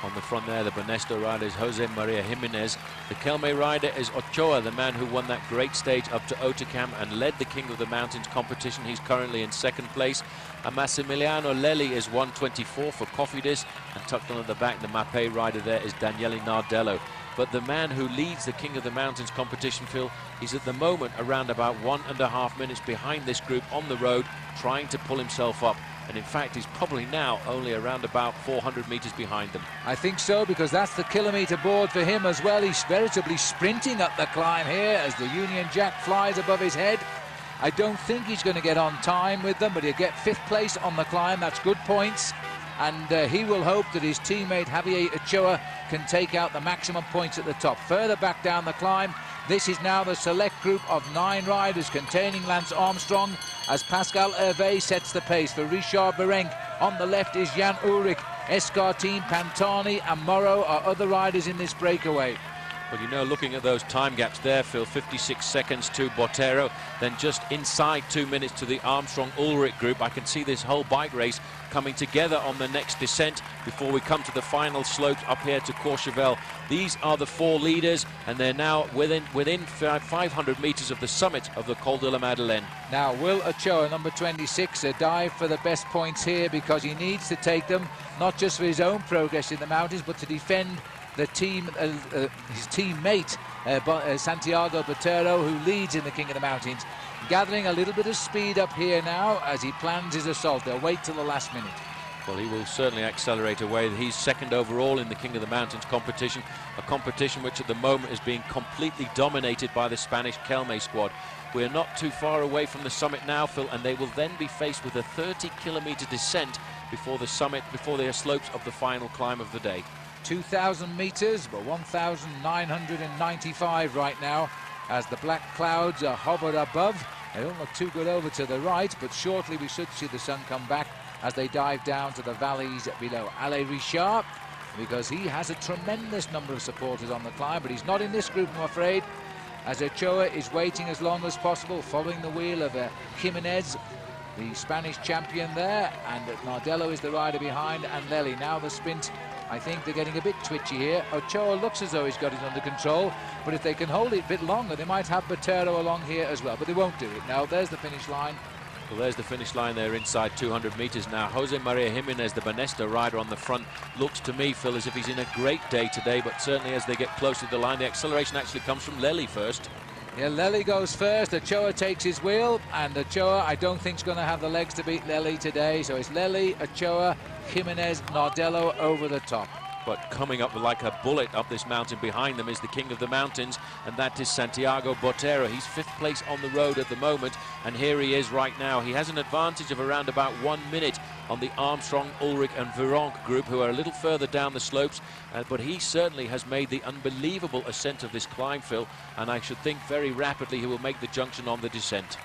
On the front there, the Banesto rider is Jose Maria Jimenez. The Kelme rider is Ochoa, the man who won that great stage up to Otakam and led the King of the Mountains competition. He's currently in second place. And Massimiliano Lilly is 124 for Cofidis. And tucked on at the back, the Mapei rider there is Daniele Nardello. But the man who leads the King of the Mountains competition, Phil, is at the moment around about 1.5 minutes behind this group on the road, trying to pull himself up. And in fact, he's probably now only around about 400 meters behind them. I think so, because that's the kilometer board for him as well. He's veritably sprinting up the climb here as the Union Jack flies above his head. I don't think he's going to get on time with them, but he'll get 5th place on the climb. That's good points. And he will hope that his teammate Javier Ochoa can take out the maximum points at the top. Further back down the climb, this is now the select group of 9 riders containing Lance Armstrong, as Pascal Hervé sets the pace for Richard Virenque. On the left is Jan Ulrich, Escartine, Pantani and Morrow are other riders in this breakaway. Well, you know, looking at those time gaps there, Phil, 56 seconds to Botero, then just inside 2 minutes to the Armstrong-Ulrich group. I can see this whole bike race coming together on the next descent before we come to the final slopes up here to Courchevel. These are the 4 leaders, and they're now within 500 meters of the summit of the Col de la Madeleine. Now, will Ochoa, number 26, dive for the best points here, because he needs to take them, not just for his own progress in the mountains, but to defend the team, his teammate Santiago Botero, who leads in the King of the Mountains, gathering a little bit of speed up here now as he plans his assault. They'll wait till the last minute. Well, he will certainly accelerate away. He's second overall in the King of the Mountains competition, a competition which at the moment is being completely dominated by the Spanish Kelme squad. We're not too far away from the summit now, Phil, and they will then be faced with a 30-kilometer descent before the summit, before the slopes of the final climb of the day. 2,000 meters, but 1,995 right now as the black clouds are hovered above. They don't look too good over to the right, but shortly we should see the sun come back as they dive down to the valleys below. Alain Richard, because he has a tremendous number of supporters on the climb, but he's not in this group, I'm afraid, as Ochoa is waiting as long as possible, following the wheel of Jimenez, the Spanish champion there, and Nardello is the rider behind, and Lilly. Now the sprint, I think they're getting a bit twitchy here. Ochoa looks as though he's got it under control, but if they can hold it a bit longer, they might have Botero along here as well, but they won't do it. Now, there's the finish line. Well, there's the finish line there inside 200 meters now. Jose Maria Jimenez, the Banesto rider on the front, looks to me, Phil, as if he's in a great day today, but certainly as they get closer to the line, the acceleration actually comes from Lilly first. Yeah, Lilly goes first, Ochoa takes his wheel, and Ochoa I don't think is going to have the legs to beat Lilly today, so it's Lilly, Ochoa, Jimenez, Nardello over the top. But coming up like a bullet up this mountain behind them is the King of the Mountains, and that is Santiago Botero. He's 5th place on the road at the moment, and here he is right now. He has an advantage of around about 1 minute on the Armstrong, Ulrich and Virenque group, who are a little further down the slopes, but he certainly has made the unbelievable ascent of this climb, Phil, and I should think very rapidly he will make the junction on the descent.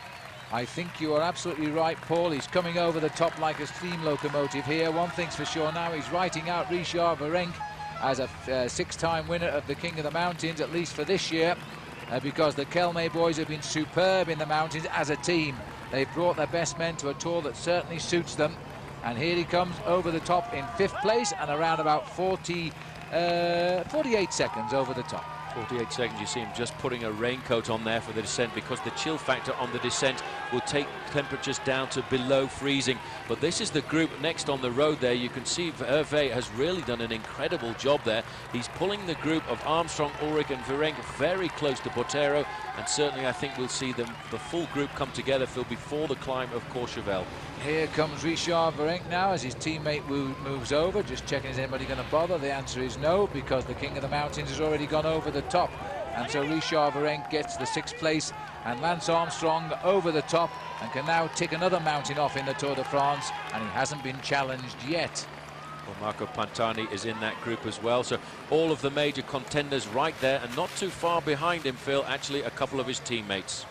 I think you are absolutely right, Paul. He's coming over the top like a steam locomotive here. One thing's for sure now, he's writing out Richard Virenque as a 6-time winner of the King of the Mountains, at least for this year, because the Kelme boys have been superb in the mountains as a team. They've brought their best men to a tour that certainly suits them. And here he comes over the top in 5th place and around about 48 seconds over the top. 48 seconds, you see him just putting a raincoat on there for the descent, because the chill factor on the descent will take temperatures down to below freezing. But this is the group next on the road there. You can see Hervé has really done an incredible job there. He's pulling the group of Armstrong, Ulrich and Virenque very close to Botero, and certainly I think we'll see the full group come together, Phil, before the climb of Courchevel. Here comes Richard Virenque now as his teammate moves over, just checking is anybody going to bother. The answer is no, because the King of the Mountains has already gone over the top, and so Richard Virenque gets the 6th place, and Lance Armstrong over the top and can now tick another mountain off in the Tour de France, and he hasn't been challenged yet. Well, Marco Pantani is in that group as well, so all of the major contenders right there, and not too far behind him, Phil, actually a couple of his teammates.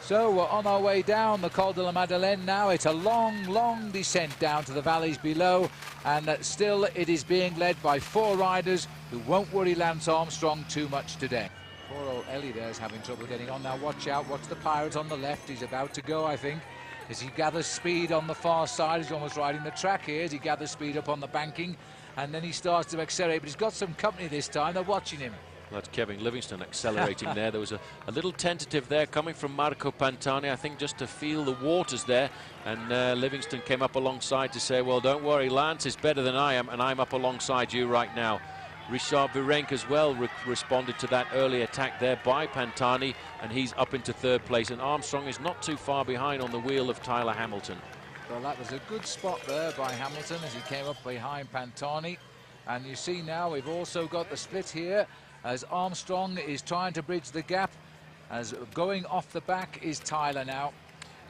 So we're on our way down the Col de la Madeleine now. It's a long descent down to the valleys below, and still it is being led by 4 riders who won't worry Lance Armstrong too much today. Poor old Ellie there is having trouble getting on now. Watch out, watch the Pirate on the left. He's about to go, I think, as he gathers speed on the far side. He's almost riding the track here as he gathers speed up on the banking. and then he starts to accelerate, but he's got some company this time. They're watching him. That's Kevin Livingston accelerating there. There was a little tentative there coming from Marco Pantani, I think, just to feel the waters there. And Livingston came up alongside to say, well, don't worry, Lance is better than I am, and I'm up alongside you right now. Richard Virenque as well responded to that early attack there by Pantani, and he's up into third place. And Armstrong is not too far behind on the wheel of Tyler Hamilton. Well, that was a good spot there by Hamilton as he came up behind Pantani. And you see now we've also got the split here, as Armstrong is trying to bridge the gap, as going off the back is Tyler now.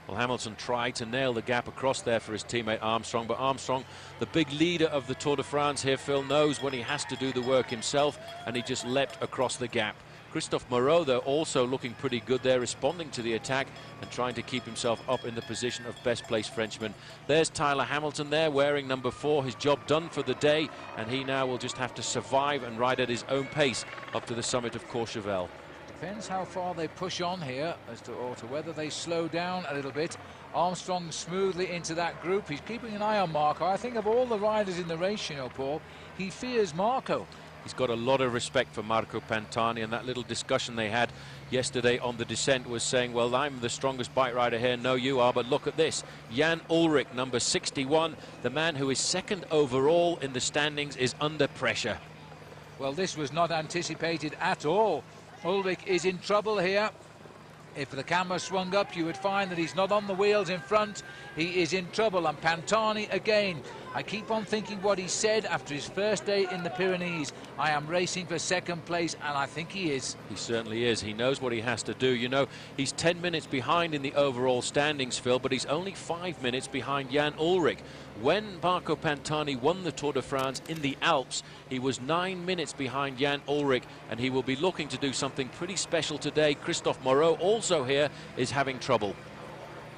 Well, Hamilton tried to nail the gap across there for his teammate Armstrong, but Armstrong, the big leader of the Tour de France here, Phil, knows when he has to do the work himself, and he just leapt across the gap. Christophe Moreau, though, also looking pretty good there, responding to the attack and trying to keep himself up in the position of best-placed Frenchman. There's Tyler Hamilton there, wearing number 4, his job done for the day, and he now will just have to survive and ride at his own pace up to the summit of Courchevel. Depends how far they push on here or to whether they slow down a little bit. Armstrong smoothly into that group. He's keeping an eye on Marco. I think of all the riders in the race, you know, Paul, he fears Marco. He's got a lot of respect for Marco Pantani, and that little discussion they had yesterday on the descent was saying, well, I'm the strongest bike rider here. No, you are, but look at this. Jan Ullrich, number 61, the man who is second overall in the standings, is under pressure. Well, this was not anticipated at all. Ullrich is in trouble here. If the camera swung up, you would find that he's not on the wheels in front. He is in trouble. And Pantani again. I keep on thinking what he said after his first day in the Pyrenees. I am racing for second place, and I think he is. He certainly is. He knows what he has to do. You know, he's 10 minutes behind in the overall standings, Phil, but he's only 5 minutes behind Jan Ullrich. When Marco Pantani won the Tour de France in the Alps, he was 9 minutes behind Jan Ullrich, and he will be looking to do something pretty special today. Christophe Moreau, also here, is having trouble.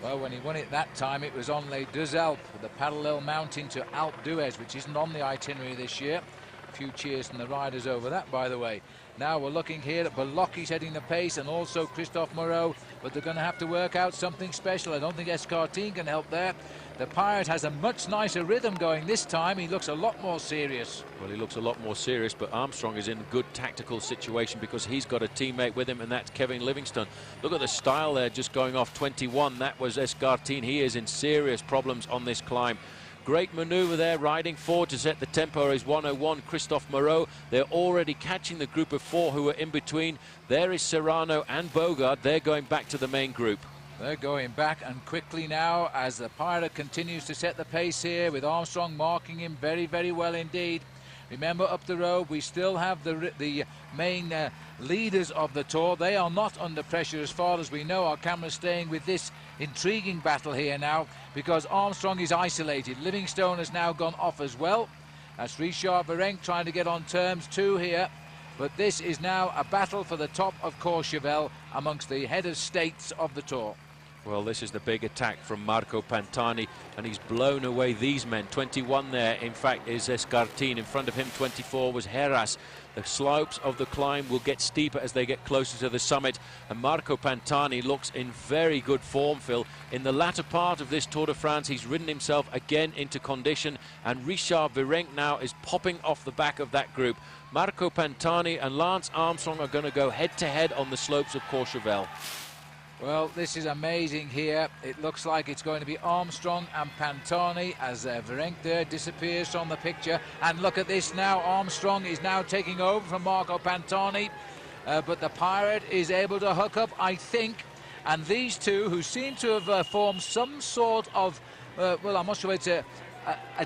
Well, when he won it that time, it was on Les Deux Alpes, the parallel mountain to Alpe d'Huez, which isn't on the itinerary this year. A few cheers from the riders over that, by the way. Now we're looking here at Balocchi's heading the pace, and also Christophe Moreau, but they're going to have to work out something special. I don't think Escartine can help there. The Pirate has a much nicer rhythm going this time. He looks a lot more serious. Well, he looks a lot more serious, but Armstrong is in a good tactical situation because he's got a teammate with him, and that's Kevin Livingston. Look at the style there, just going off 21. That was Escartine. He is in serious problems on this climb. Great maneuver there, riding forward to set the tempo is 101. Christophe Moreau, they're already catching the group of 4 who are in between. There is Serrano and Bogard. They're going back to the main group. They're going back and quickly now as the Pirate continues to set the pace here, with Armstrong marking him very, very well indeed. Remember, up the road we still have the main leaders of the Tour. They are not under pressure as far as we know. Our camera's staying with this intriguing battle here now because Armstrong is isolated. Livingstone has now gone off as well. That's Richard Virenque trying to get on terms too here. But this is now a battle for the top of Courchevel amongst the head of states of the Tour. Well, this is the big attack from Marco Pantani, and he's blown away these men. 21 there, in fact, is Escartine. In front of him, 24 was Jerras. The slopes of the climb will get steeper as they get closer to the summit, and Marco Pantani looks in very good form, Phil. In the latter part of this Tour de France, he's ridden himself again into condition, and Richard Virenque now is popping off the back of that group. Marco Pantani and Lance Armstrong are going to go head-to-head on the slopes of Courchevel. Well, this is amazing here. It looks like it's going to be Armstrong and Pantani as Virenque there disappears from the picture. And look at this now. Armstrong is now taking over from Marco Pantani. But the Pirate is able to hook up, I think. And these two, who seem to have formed some sort of, well, I'm not sure it's a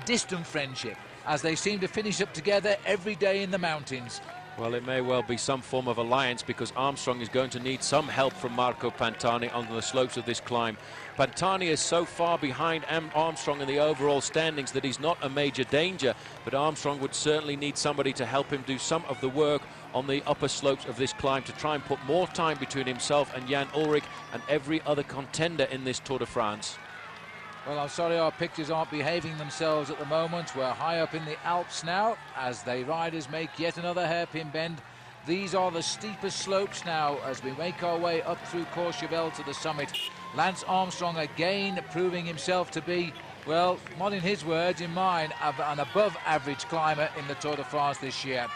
distant friendship, as they seem to finish up together every day in the mountains. Well, it may well be some form of alliance because Armstrong is going to need some help from Marco Pantani on the slopes of this climb. Pantani is so far behind Armstrong in the overall standings that he's not a major danger, but Armstrong would certainly need somebody to help him do some of the work on the upper slopes of this climb to try and put more time between himself and Jan Ullrich and every other contender in this Tour de France. Well, I'm sorry our pictures aren't behaving themselves at the moment. We're high up in the Alps now as the riders make yet another hairpin bend. These are the steepest slopes now as we make our way up through Courchevel to the summit. Lance Armstrong again proving himself to be, well, not in his words, in mine, an above-average climber in the Tour de France this year.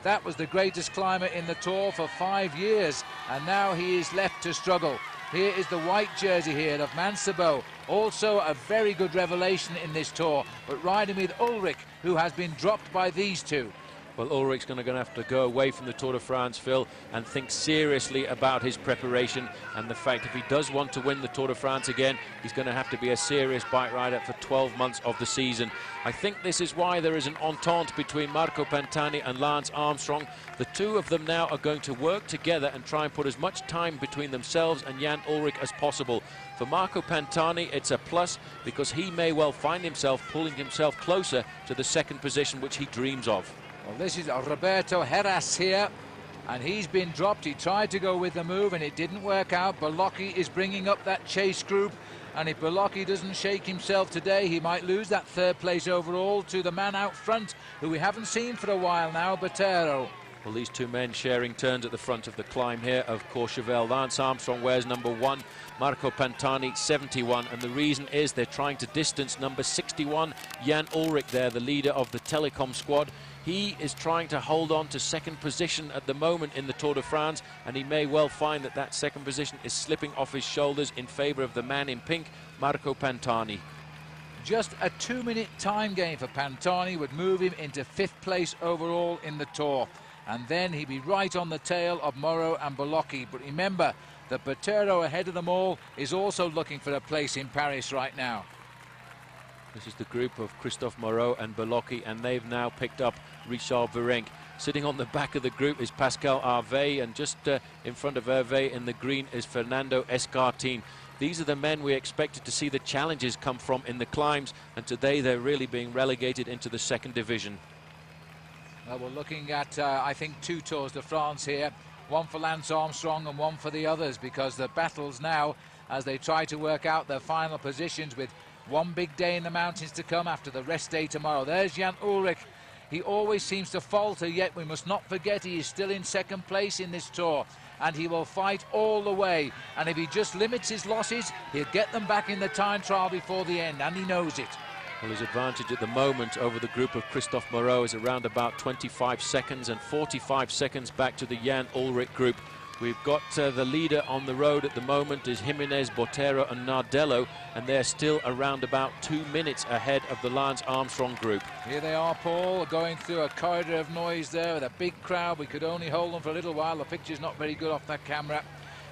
That was the greatest climber in the Tour for 5 years, and now he is left to struggle. Here is the white jersey here of Mansebo, also a very good revelation in this Tour, but riding with Ulrich, who has been dropped by these two. Well, Ulrich's going to have to go away from the Tour de France, Phil, and think seriously about his preparation and the fact if he does want to win the Tour de France again, he's going to have to be a serious bike rider for 12 months of the season. I think this is why there is an entente between Marco Pantani and Lance Armstrong. The two of them now are going to work together and try and put as much time between themselves and Jan Ulrich as possible. For Marco Pantani, it's a plus because he may well find himself pulling himself closer to the second position which he dreams of. Well, this is Roberto Jerras here, and he's been dropped. He tried to go with the move and it didn't work out. Belocchi is bringing up that chase group, and if Belocchi doesn't shake himself today, he might lose that third place overall to the man out front, who we haven't seen for a while now, Botero. Well, these two men sharing turns at the front of the climb here of Courchevel. Lance Armstrong wears number 1, Marco Pantani 71, and the reason is they're trying to distance number 61, Jan Ulrich there, the leader of the Telecom squad. He is trying to hold on to second position at the moment in the Tour de France, and he may well find that that second position is slipping off his shoulders in favour of the man in pink, Marco Pantani. Just a 2-minute time gain for Pantani would move him into 5th place overall in the Tour, and then he'd be right on the tail of Moreau and Belocchi. But remember that Botero ahead of them all is also looking for a place in Paris right now. This is the group of Christophe Moreau and Belocchi, and they've now picked up Richard Virenque. Sitting on the back of the group is Pascal Hervé, and just in front of Hervé in the green is Fernando Escartin. These are the men we expected to see the challenges come from in the climbs, and today they're really being relegated into the second division. Well, we're looking at, I think, 2 Tours de France here. One for Lance Armstrong and one for the others, because the battles now, as they try to work out their final positions with one big day in the mountains to come after the rest day tomorrow. There's Jan Ulrich. He always seems to falter, yet we must not forget he is still in second place in this Tour, and he will fight all the way. And if he just limits his losses, he'll get them back in the time trial before the end, and he knows it. Well, his advantage at the moment over the group of Christophe Moreau is around about 25 seconds, and 45 seconds back to the Jan Ulrich group. We've got the leader on the road at the moment is Jimenez, Botero and Nardello, and they're still around about 2 minutes ahead of the Lance Armstrong group. Here they are, Paul, going through a corridor of noise there with a big crowd. We could only hold them for a little while. The picture's not very good off that camera,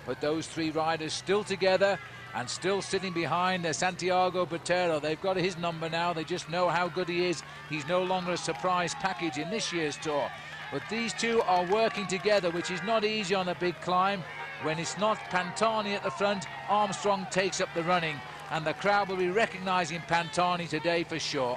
but those 3 riders still together and still sitting behind Santiago Botero. They've got his number now. They just know how good he is. He's no longer a surprise package in this year's Tour. But these two are working together, which is not easy on a big climb. When it's not Pantani at the front, Armstrong takes up the running, and the crowd will be recognising Pantani today for sure.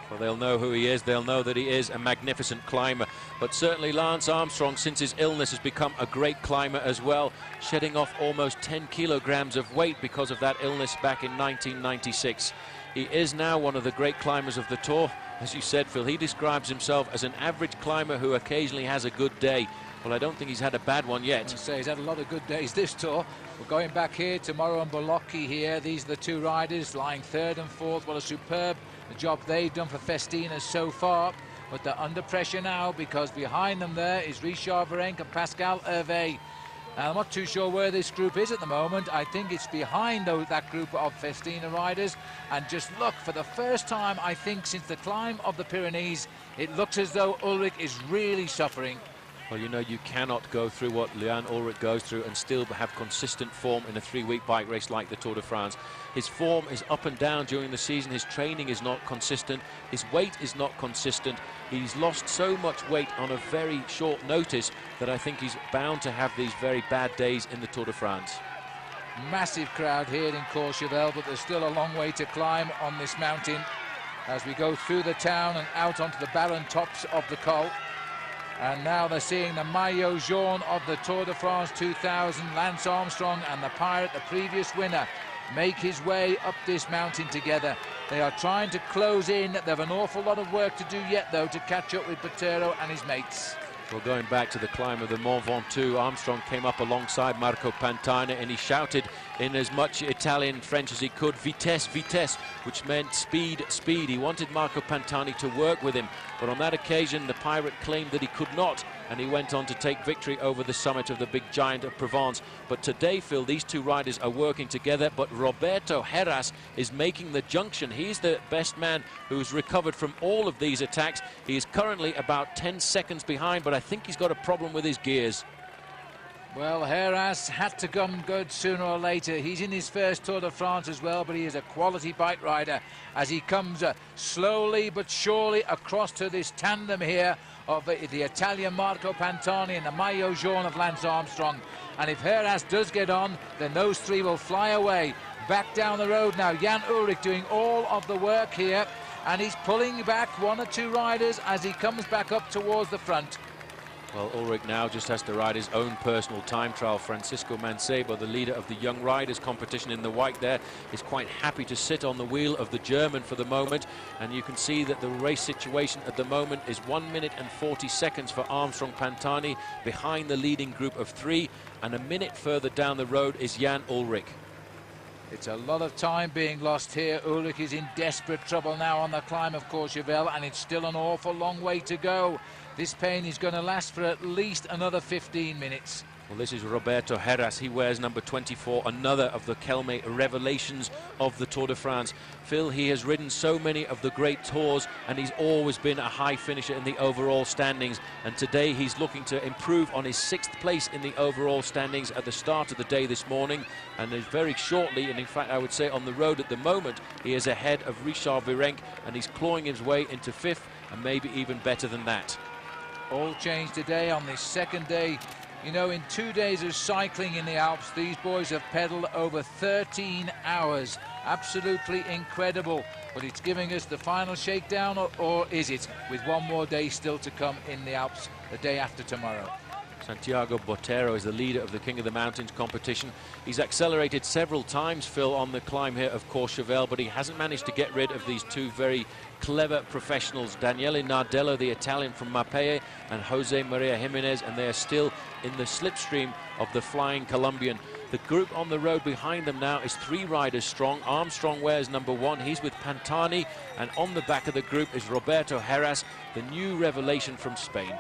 Well, they'll know who he is. They'll know that he is a magnificent climber. But certainly Lance Armstrong, since his illness, has become a great climber as well, shedding off almost 10 kilograms of weight because of that illness back in 1996. He is now one of the great climbers of the Tour. As you said, Phil, he describes himself as an average climber who occasionally has a good day. Well, I don't think he's had a bad one yet. I say he's had a lot of good days this Tour. We're going back here to Moreau and Belocchi here. These are the 2 riders lying 3rd and 4th. What a superb job they've done for Festina so far. But they're under pressure now, because behind them there is Richard Virenque and Pascal Hervé. And I'm not too sure where this group is at the moment. I think it's behind that group of Festina riders. And just look, for the first time, I think, since the climb of the Pyrenees, it looks as though Ulrich is really suffering. Well, you know, you cannot go through what Jan Ulrich goes through and still have consistent form in a 3-week bike race like the Tour de France. His form is up and down during the season. His training is not consistent. His weight is not consistent. He's lost so much weight on a very short notice that I think he's bound to have these very bad days in the Tour de France. Massive crowd here in Courchevel, but there's still a long way to climb on this mountain as we go through the town and out onto the barren tops of the col. And now they're seeing the maillot jaune of the Tour de France 2000, Lance Armstrong and the Pirate, the previous winner, make his way up this mountain together. They are trying to close in. They have an awful lot of work to do yet, though, to catch up with Botero and his mates. Well, going back to the climb of the Mont Ventoux, Armstrong came up alongside Marco Pantani and he shouted in as much Italian French as he could, vitesse, vitesse, which meant speed, speed. He wanted Marco Pantani to work with him, but on that occasion the pirate claimed that he could not, and he went on to take victory over the summit of the big giant of Provence. But today, Phil, these two riders are working together, but Roberto Jerras is making the junction. He's the best man who's recovered from all of these attacks. He is currently about 10 seconds behind, but I think he's got a problem with his gears. Well, Jerras had to come good sooner or later. He's in his first Tour de France as well, but he is a quality bike rider as he comes slowly but surely across to this tandem here of the Italian Marco Pantani and the maillot jaune of Lance Armstrong. And if Jerras does get on, then those three will fly away. Back down the road now, Jan Ullrich doing all of the work here, and he's pulling back one or two riders as he comes back up towards the front. Well, Ullrich now just has to ride his own personal time trial. Francisco Mancebo, the leader of the Young Riders competition in the white there, is quite happy to sit on the wheel of the German for the moment. And you can see that the race situation at the moment is 1 minute and 40 seconds for Armstrong Pantani behind the leading group of three. And a minute further down the road is Jan Ullrich. It's a lot of time being lost here. Ullrich is in desperate trouble now on the climb of Courchevel, and it's still an awful long way to go. This pain is going to last for at least another 15 minutes. Well, this is Roberto Jerras. He wears number 24, another of the Kelme revelations of the Tour de France. Phil, he has ridden so many of the great tours, and he's always been a high finisher in the overall standings. And today he's looking to improve on his 6th place in the overall standings at the start of the day this morning. And is very shortly, and in fact I would say on the road at the moment, he is ahead of Richard Virenque, and he's clawing his way into 5th, and maybe even better than that. All changed today on this second day. You know, in 2 days of cycling in the Alps, these boys have pedaled over 13 hours. Absolutely incredible. But it's giving us the final shakedown, or is it? With one more day still to come in the Alps, the day after tomorrow. Santiago Botero is the leader of the King of the Mountains competition. He's accelerated several times, Phil, on the climb here of Courchevel, but he hasn't managed to get rid of these two very clever professionals, Daniele Nardello, the Italian from Mapei, and Jose Maria Jimenez, and they are still in the slipstream of the flying Colombian. The group on the road behind them now is 3 riders strong. Armstrong wears number 1. He's with Pantani, and on the back of the group is Roberto Jerras, the new revelation from Spain.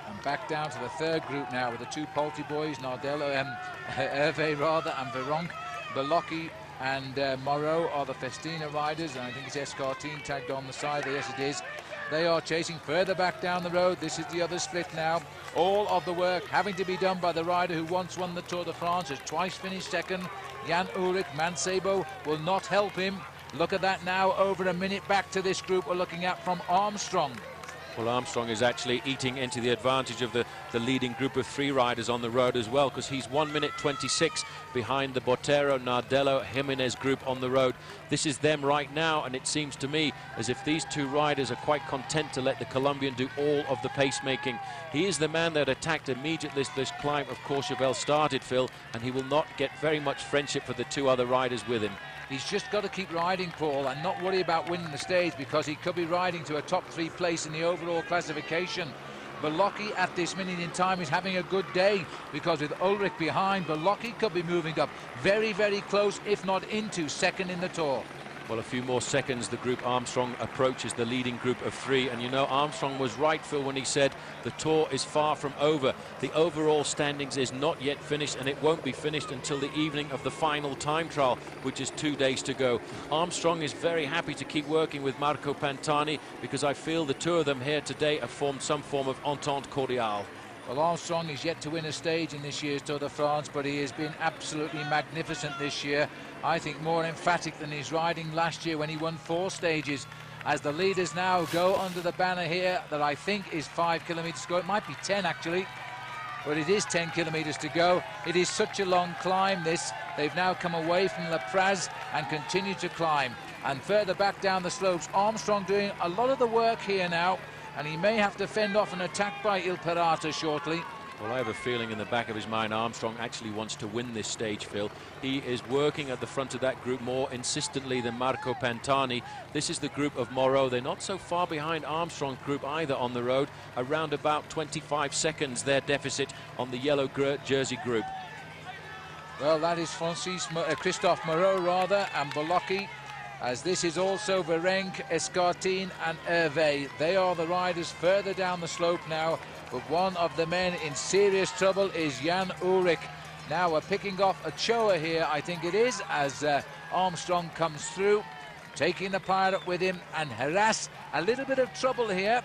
And back down to the third group now with the 2 Polti boys, Nardello, Hervé rather, and Virenque. Belocchi and Moreau are the Festina riders, and I think it's Escartine tagged on the side. Yes, it is. They are chasing further back down the road. This is the other split now. All of the work having to be done by the rider who once won the Tour de France, has twice finished second. Jan Ullrich. Mancebo will not help him. Look at that now, over a minute back to this group we're looking at from Armstrong. Well, Armstrong is actually eating into the advantage of the leading group of 3 riders on the road as well, because he's 1 minute 26 behind the Botero, Nardello, Jimenez group on the road. This is them right now, and it seems to me as if these 2 riders are quite content to let the Colombian do all of the pacemaking. He is the man that attacked immediately this climb of Courchevel started, Phil, and he will not get very much friendship for the 2 other riders with him. He's just got to keep riding, Paul, and not worry about winning the stage, because he could be riding to a top 3 place in the overall classification. Belocchi at this minute in time is having a good day, because with Ullrich behind, Belocchi could be moving up very, very close, if not into second in the Tour. Well, a few more seconds, the group Armstrong approaches the leading group of 3. And you know, Armstrong was right, Phil, when he said the Tour is far from over. The overall standings is not yet finished, and it won't be finished until the evening of the final time trial, which is 2 days to go. Armstrong is very happy to keep working with Marco Pantani, because I feel the 2 of them here today have formed some form of entente cordiale. Well, Armstrong is yet to win a stage in this year's Tour de France, but he has been absolutely magnificent this year. I think more emphatic than his riding last year when he won 4 stages. As the leaders now go under the banner here, that I think is 5 kilometres to go. It might be 10 actually, but it is 10 kilometres to go. It is such a long climb, this. They've now come away from La Praz and continue to climb. And further back down the slopes, Armstrong doing a lot of the work here now, and he may have to fend off an attack by Il Pirata shortly. Well, I have a feeling in the back of his mind Armstrong actually wants to win this stage, Phil. He is working at the front of that group more insistently than Marco Pantani. This is the group of Moreau. They're not so far behind Armstrong's group either on the road. Around about 25 seconds their deficit on the yellow jersey group. Well, that is Christophe Moreau rather, and Bolocchi, as this is also Verenc, Escartine and Hervé. They are the riders further down the slope now, but one of the men in serious trouble is Jan Ullrich. Now we're picking off Ochoa here, I think it is, as Armstrong comes through, taking the pirate with him, and Jerras, a little bit of trouble here,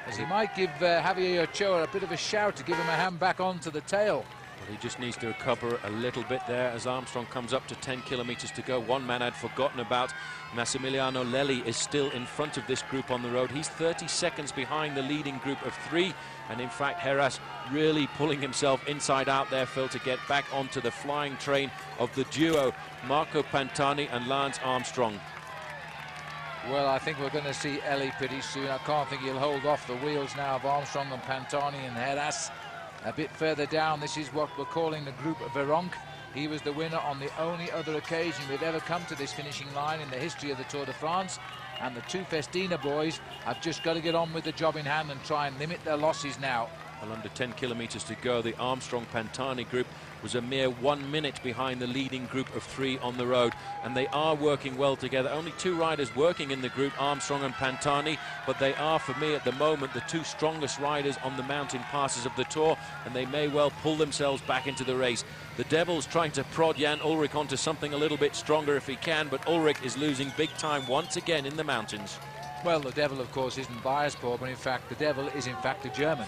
as he might give Javier Ochoa a bit of a shout to give him a hand back onto the tail. Well, he just needs to recover a little bit there as Armstrong comes up to 10 kilometers to go. One man I'd forgotten about, Massimiliano Lilly, is still in front of this group on the road. He's 30 seconds behind the leading group of 3, and in fact Jerras really pulling himself inside out there, Phil, to get back onto the flying train of the duo Marco Pantani and Lance Armstrong. Well, I think we're going to see Ellie pretty soon. I can't think he'll hold off the wheels now of Armstrong and Pantani and Jerras. A bit further down, this is what we're calling the group Veronk. He was the winner on the only other occasion we've ever come to this finishing line in the history of the Tour de France. And the two Festina boys have just got to get on with the job in hand and try and limit their losses now. Well, under 10 kilometers to go, the Armstrong-Pantani group was a mere 1 minute behind the leading group of 3 on the road, and they are working well together. Only 2 riders working in the group, Armstrong and Pantani, but they are, for me at the moment, the 2 strongest riders on the mountain passes of the Tour, and they may well pull themselves back into the race. The Devil's trying to prod Jan Ullrich onto something a little bit stronger if he can, but Ullrich is losing big time once again in the mountains. Well, the Devil, of course, isn't biased, Paul, but in fact, the Devil is in fact a German.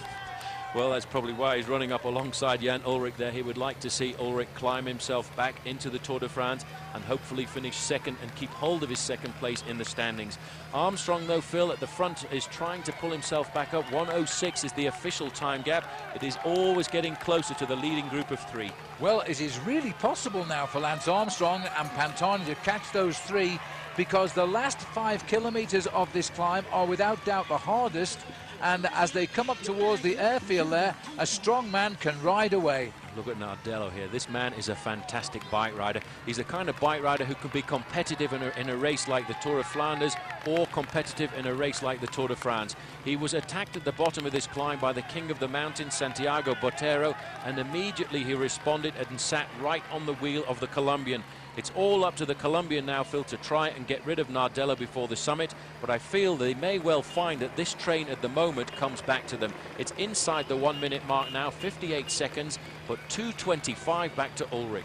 Well, that's probably why he's running up alongside Jan Ullrich there. He would like to see Ullrich climb himself back into the Tour de France and hopefully finish second and keep hold of his second place in the standings. Armstrong, though, Phil, at the front is trying to pull himself back up. 1:06 is the official time gap. It is always getting closer to the leading group of 3. Well, it is really possible now for Lance Armstrong and Pantani to catch those 3, because the last 5 kilometers of this climb are without doubt the hardest, and as they come up towards the airfield there, a strong man can ride away. Look at Nardello here. This man is a fantastic bike rider. He's the kind of bike rider who could be competitive in a race like the Tour of Flanders or competitive in a race like the Tour de France. He was attacked at the bottom of this climb by the king of the mountains, Santiago Botero, and immediately he responded and sat right on the wheel of the Colombian. It's all up to the Colombian now, Phil, to try and get rid of Nardello before the summit, but I feel they may well find that this train at the moment comes back to them. It's inside the 1 minute mark now, 58 seconds, but 2:25 back to Ullrich.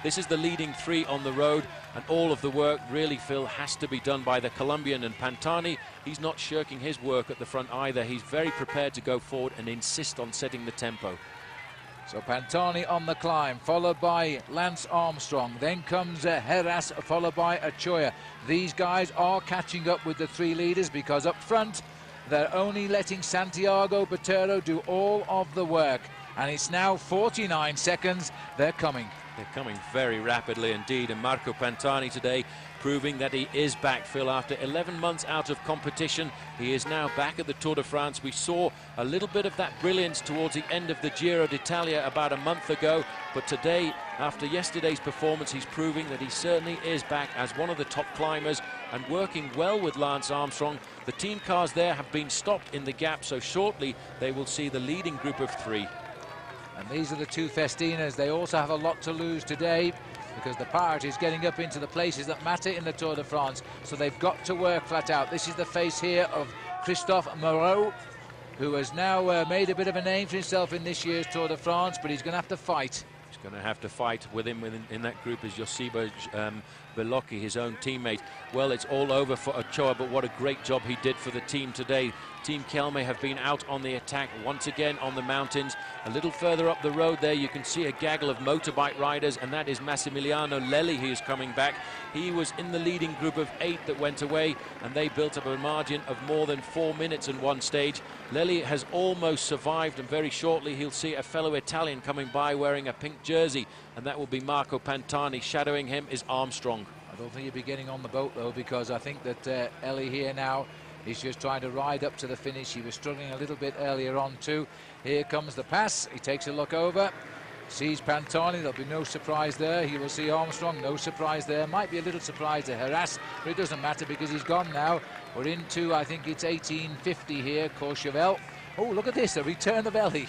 This is the leading 3 on the road, and all of the work really, Phil, has to be done by the Colombian. And Pantani, he's not shirking his work at the front either. He's very prepared to go forward and insist on setting the tempo. So Pantani on the climb, followed by Lance Armstrong. Then comes Jerras, followed by Ochoa. These guys are catching up with the 3 leaders, because up front, they're only letting Santiago Botero do all of the work. And it's now 49 seconds. They're coming. They're coming very rapidly indeed, and Marco Pantani today proving that he is back, Phil. After 11 months out of competition, he is now back at the Tour de France. We saw a little bit of that brilliance towards the end of the Giro d'Italia about a month ago, but today, after yesterday's performance, he's proving that he certainly is back as one of the top climbers and working well with Lance Armstrong. The team cars there have been stopped in the gap, so shortly they will see the leading group of 3. And these are the 2 Festinas. They also have a lot to lose today, because the Parte is getting up into the places that matter in the Tour de France. So they've got to work flat out. This is the face here of Christophe Moreau, who has now made a bit of a name for himself in this year's Tour de France, but he's going to have to fight. He's going to have to fight. With him in that group is Josiba Belocchi, his own teammate. Well, it's all over for Ochoa, but what a great job he did for the team today. Team Kelme have been out on the attack once again on the mountains. A little further up the road there, you can see a gaggle of motorbike riders, and that is Massimiliano Lilly. He is coming back. He was in the leading group of 8 that went away, and they built up a margin of more than 4 minutes in one stage. Lilly has almost survived, and very shortly he'll see a fellow Italian coming by wearing a pink jersey, and that will be Marco Pantani. Shadowing him is Armstrong. I don't think he'll be getting on the boat, though, because I think that Ellie here now He's just trying to ride up to the finish. He was struggling a little bit earlier on too. Here comes the pass. He takes a look over. Sees Pantani, there'll be no surprise there. He will see Armstrong, no surprise there. Might be a little surprise to Jerras, but it doesn't matter because he's gone now. We're into, I think it's 1850 here, Courchevel. Oh, look at this, a return of Ellie.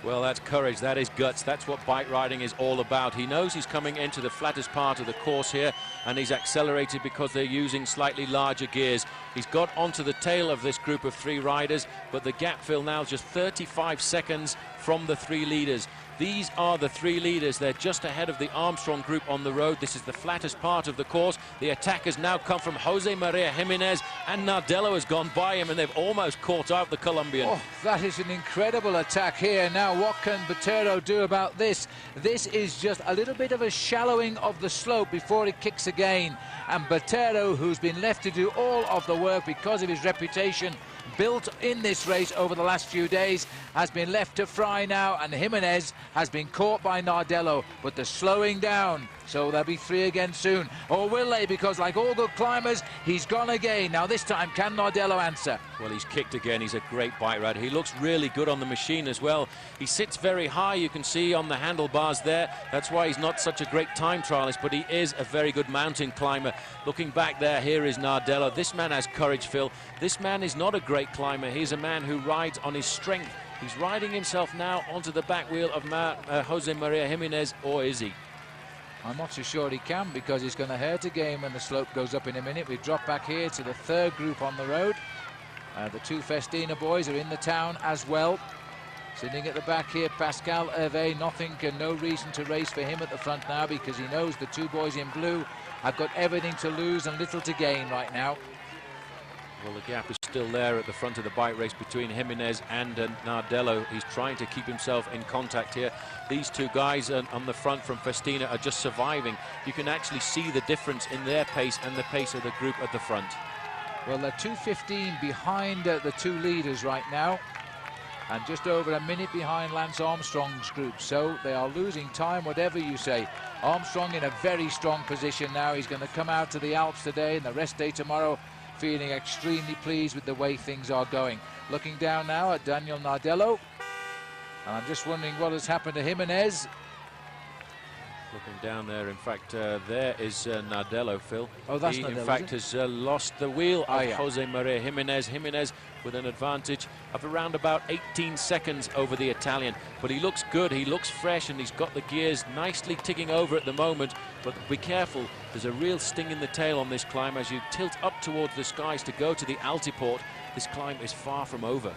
Well, that's courage, that is guts, that's what bike riding is all about. He knows he's coming into the flattest part of the course here, and he's accelerated because they're using slightly larger gears. He's got onto the tail of this group of 3 riders, but the gap, Phil, now is just 35 seconds from the 3 leaders. These are the 3 leaders. They're just ahead of the Armstrong group on the road. This is the flattest part of the course. The attack has now come from Jose Maria Jimenez, and Nardello has gone by him, and they've almost caught out the Colombian. Oh, that is an incredible attack here. Now, what can Botero do about this? This is just a little bit of a shallowing of the slope before it kicks again. And Botero, who's been left to do all of the work because of his reputation built in this race over the last few days, has been left to fry now, and Jimenez has been caught by Nardello, but they're slowing down, so there'll be 3 again soon. Or will they? Because like all good climbers, he's gone again. Now this time, can Nardello answer? Well, he's kicked again. He's a great bike rider. He looks really good on the machine as well. He sits very high, you can see on the handlebars there. That's why he's not such a great time trialist, but he is a very good mountain climber. Looking back there, here is Nardello. This man has courage, Phil. This man is not a great climber. He's a man who rides on his strength. He's riding himself now onto the back wheel of Jose Maria Jimenez, or is he? I'm not so sure he can, because he's going to hurt again when the slope goes up in a minute. We drop back here to the 3rd group on the road. The 2 Festina boys are in the town as well. Sitting at the back here, Pascal Hervé, nothing and no reason to race for him at the front now, because he knows the 2 boys in blue have got everything to lose and little to gain right now. Well, the gap is still there at the front of the bike race between Jimenez and Nardello. He's trying to keep himself in contact here. These 2 guys on the front from Festina are just surviving. You can actually see the difference in their pace and the pace of the group at the front. Well, they're 2:15 behind the 2 leaders right now, and just over a minute behind Lance Armstrong's group, so they are losing time, whatever you say. Armstrong in a very strong position now. He's going to come out to the Alps today and the rest day tomorrow, feeling extremely pleased with the way things are going. Looking down now at Daniel Nardello, and I'm just wondering what has happened to Jimenez. Looking down there, in fact, there is Nardello, Phil. Oh, that's he, Nardello, in fact, has lost the wheel of yeah. Jose Maria Jimenez. Jimenez with an advantage of around about 18 seconds over the Italian. But he looks good, he looks fresh, and he's got the gears nicely ticking over at the moment. But be careful, there's a real sting in the tail on this climb as you tilt up towards the skies to go to the altiport. This climb is far from over.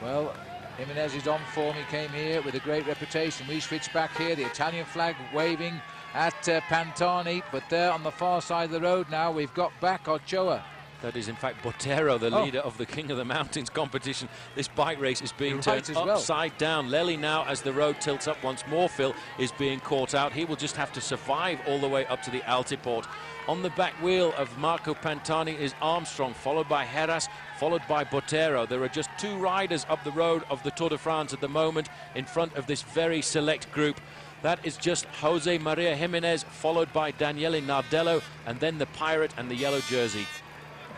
Well, Jimenez is on form. He came here with a great reputation. We switch back here, the Italian flag waving at Pantani, but there on the far side of the road now we've got back Ochoa. That is in fact Botero, the leader of the King of the Mountains competition. This bike race is being turned upside down. Lilly now, as the road tilts up once more, Phil, is being caught out. He will just have to survive all the way up to the altiport. On the back wheel of Marco Pantani is Armstrong, followed by Jerras, followed by Botero. There are just 2 riders up the road of the Tour de France at the moment in front of this very select group. That is just Jose Maria Jimenez, followed by Daniele Nardello, and then the Pirate and the yellow jersey.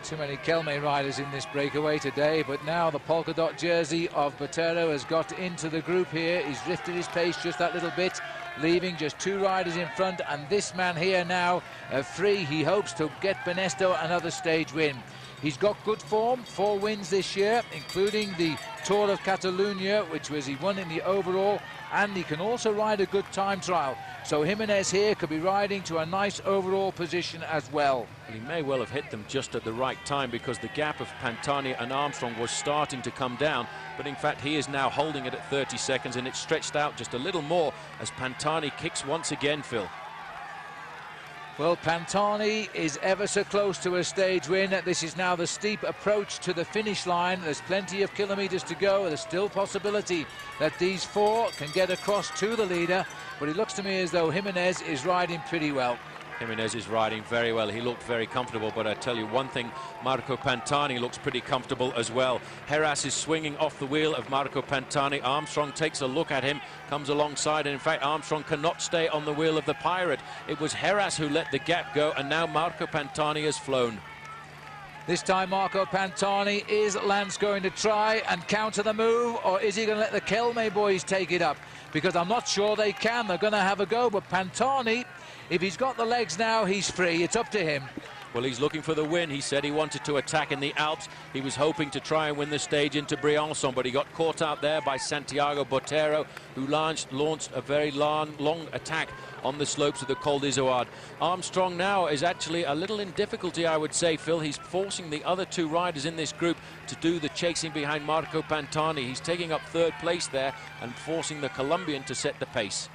Too many Kelme riders in this breakaway today, but now the polka dot jersey of Botero has got into the group here. He's lifted his pace just that little bit, leaving just 2 riders in front, and this man here now, free. He hopes to get Benesto another stage win. He's got good form, 4 wins this year, including the Tour of Catalonia, which was he won in the overall, and he can also ride a good time trial. So Jimenez here could be riding to a nice overall position as well. And he may well have hit them just at the right time, because the gap of Pantani and Armstrong was starting to come down, but in fact he is now holding it at 30 seconds, and it's stretched out just a little more as Pantani kicks once again, Phil. Well, Pantani is ever so close to a stage win. This is now the steep approach to the finish line. There's plenty of kilometers to go. There's still possibility that these 4 can get across to the leader, but it looks to me as though Jimenez is riding pretty well. Jimenez is riding very well. He looked very comfortable, but I tell you one thing, Marco Pantani looks pretty comfortable as well. Jerras is swinging off the wheel of Marco Pantani. Armstrong takes a look at him, comes alongside, and in fact Armstrong cannot stay on the wheel of the Pirate. It was Jerras who let the gap go, and now Marco Pantani has flown. This time Marco Pantani. Is Lance going to try and counter the move, or is he going to let the Kelme boys take it up? Because I'm not sure they can. They're going to have a go, but Pantani, if he's got the legs now, he's free. It's up to him. Well, he's looking for the win. He said he wanted to attack in the Alps. He was hoping to try and win the stage into Briançon, but he got caught out there by Santiago Botero, who launched a very long attack on the slopes of the Col d'Izoard. Armstrong now is actually a little in difficulty, I would say, Phil. He's forcing the other two riders in this group to do the chasing behind Marco Pantani. He's taking up third place there and forcing the Colombian to set the pace.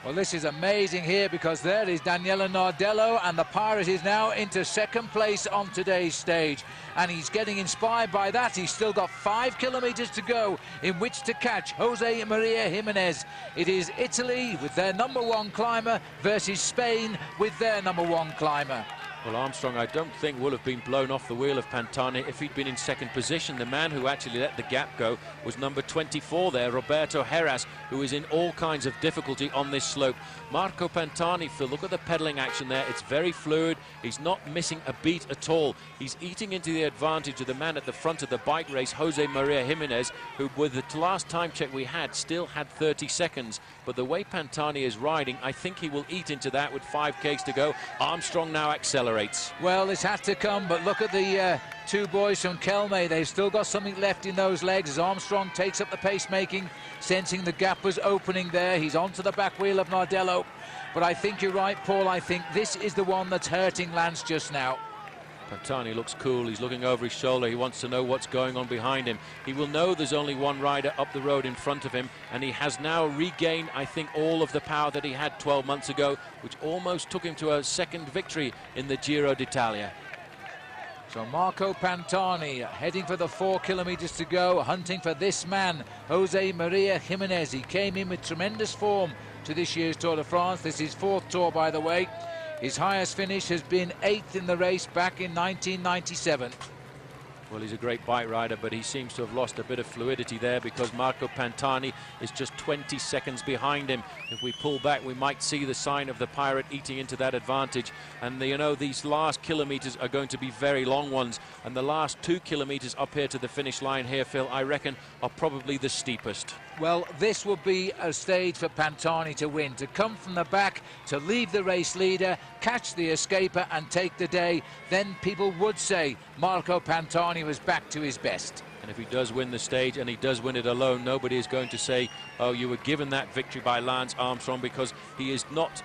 Well, this is amazing here, because there is Daniele Nardello, and the Pirate is now into second place on today's stage, and he's getting inspired by that. He's still got 5 kilometers to go in which to catch Jose Maria Jimenez. It is Italy with their #1 climber versus Spain with their #1 climber. Well, Armstrong, I don't think, will have been blown off the wheel of Pantani if he'd been in second position. The man who actually let the gap go was number 24 there, Roberto Jerras, who is in all kinds of difficulty on this slope. Marco Pantani, Phil, look at the pedaling action there. It's very fluid. He's not missing a beat at all. He's eating into the advantage of the man at the front of the bike race, Jose Maria Jimenez, who, with the last time check we had, still had 30 seconds. But the way Pantani is riding, I think he will eat into that with 5Ks to go. Armstrong now accelerates. Well, this had to come, but look at the two boys from Kelme. They've still got something left in those legs as Armstrong takes up the pacemaking, sensing the gap was opening there. He's onto the back wheel of Nardello. But I think you're right, Paul. I think this is the one that's hurting Lance just now. Pantani looks cool. He's looking over his shoulder. He wants to know what's going on behind him. He will know there's only one rider up the road in front of him, and he has now regained, I think, all of the power that he had 12 months ago, which almost took him to a second victory in the Giro d'Italia. So Marco Pantani heading for the 4 kilometers to go, hunting for this man, Jose Maria Jimenez. He came in with tremendous form to this year's Tour de France. This is his 4th Tour, by the way. His highest finish has been 8th in the race back in 1997. Well, he's a great bike rider, but he seems to have lost a bit of fluidity there because Marco Pantani is just 20 seconds behind him. If we pull back, we might see the sign of the Pirate eating into that advantage. And, you know, these last kilometers are going to be very long ones. And the last 2 kilometers up here to the finish line here, Phil, I reckon are probably the steepest. Well, this will be a stage for Pantani to win, to come from the back, to leave the race leader, catch the escaper and take the day. Then people would say Marco Pantani was back to his best. And if he does win the stage, and he does win it alone, nobody is going to say, oh, you were given that victory by Lance Armstrong, because he is not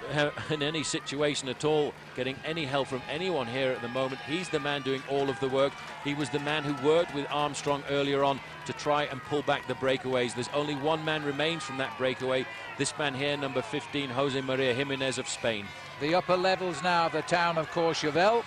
in any situation at all getting any help from anyone here at the moment. He's the man doing all of the work. He was the man who worked with Armstrong earlier on to try and pull back the breakaways. There's only one man remains from that breakaway. This man here, number 15, Jose Maria Jimenez of Spain. The upper levels now of the town of Courchevel,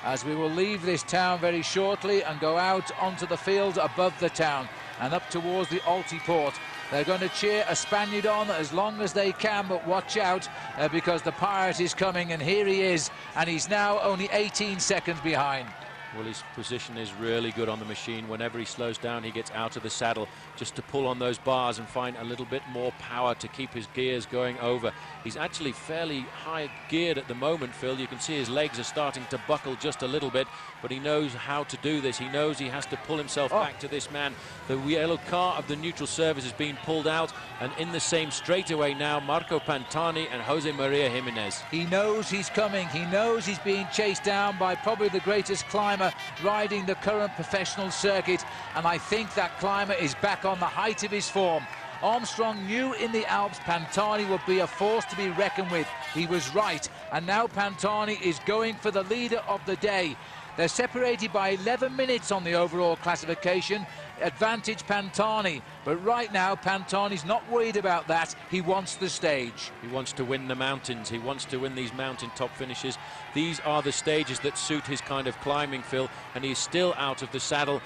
as we will leave this town very shortly and go out onto the fields above the town and up towards the Altiport. They're going to cheer a Spaniard on as long as they can, but watch out because the Pirate is coming, and here he is, and he's now only 18 seconds behind. Well, his position is really good on the machine. Whenever he slows down, he gets out of the saddle just to pull on those bars and find a little bit more power to keep his gears going over. He's actually fairly high geared at the moment, Phil. You can see his legs are starting to buckle just a little bit, but he knows how to do this. He knows he has to pull himself back to this man. The yellow car of the neutral service is being pulled out, and in the same straightaway now, Marco Pantani and Jose Maria Jimenez. He knows he's coming. He knows he's being chased down by probably the greatest climber riding the current professional circuit, and I think that climber is back on the height of his form. Armstrong knew in the Alps Pantani would be a force to be reckoned with. He was right, and now Pantani is going for the leader of the day. They're separated by 11 minutes on the overall classification. Advantage Pantani, but right now Pantani's not worried about that. He wants the stage. He wants to win the mountains. He wants to win these mountain top finishes. These are the stages that suit his kind of climbing, Phil, and he's still out of the saddle,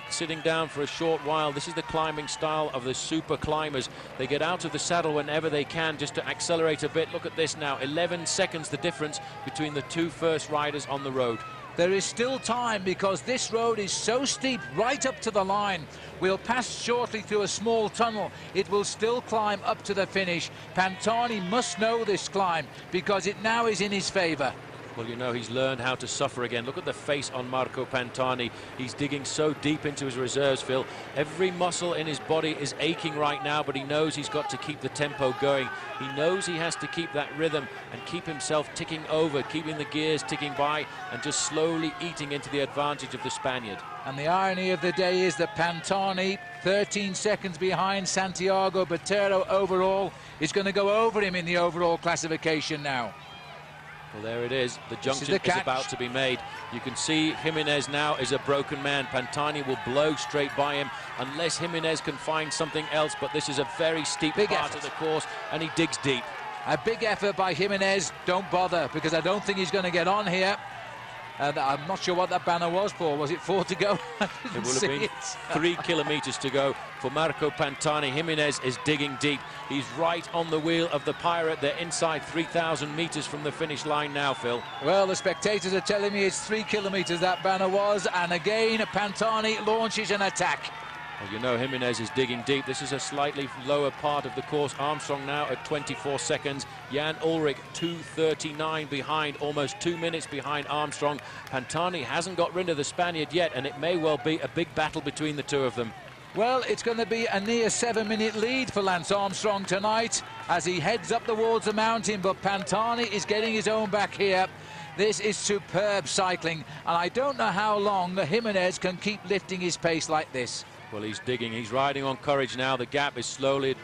sitting down for a short while. This is the climbing style of the super climbers. They get out of the saddle whenever they can just to accelerate a bit. Look at this now, 11 seconds the difference between the two first riders on the road. There is still time because this road is so steep right up to the line. We'll pass shortly through a small tunnel. It will still climb up to the finish. Pantani must know this climb because it now is in his favour. Well, you know, he's learned how to suffer again. Look at the face on Marco Pantani. He's digging so deep into his reserves, Phil. Every muscle in his body is aching right now, but he knows he's got to keep the tempo going. He knows he has to keep that rhythm and keep himself ticking over, keeping the gears ticking by and just slowly eating into the advantage of the Spaniard. And the irony of the day is that Pantani, 13 seconds behind Santiago Botero overall, is going to go over him in the overall classification now. Well, there it is. The junction is about to be made. You can see Jimenez now is a broken man. Pantani will blow straight by him unless Jimenez can find something else. But this is a very steep part of the course, and he digs deep. A big effort by Jimenez. Don't bother, because I don't think he's going to get on here. I'm not sure what that banner was for. Was it 4 to go? It will have been 3 kilometers to go for Marco Pantani. Jimenez is digging deep. He's right on the wheel of the Pirate. They're inside 3,000 meters from the finish line now, Phil. Well, the spectators are telling me it's 3 kilometers that banner was. And again, Pantani launches an attack. Well, you know, Jimenez is digging deep. This is a slightly lower part of the course. Armstrong now at 24 seconds. Jan Ullrich 2:39 behind, almost 2 minutes behind Armstrong. Pantani hasn't got rid of the Spaniard yet, and it may well be a big battle between the two of them. Well, it's going to be a near 7-minute lead for Lance Armstrong tonight as he heads up towards the mountain, but Pantani is getting his own back here. This is superb cycling, and I don't know how long Jimenez can keep lifting his pace like this. Well, he's digging. He's riding on courage now. The gap is slowly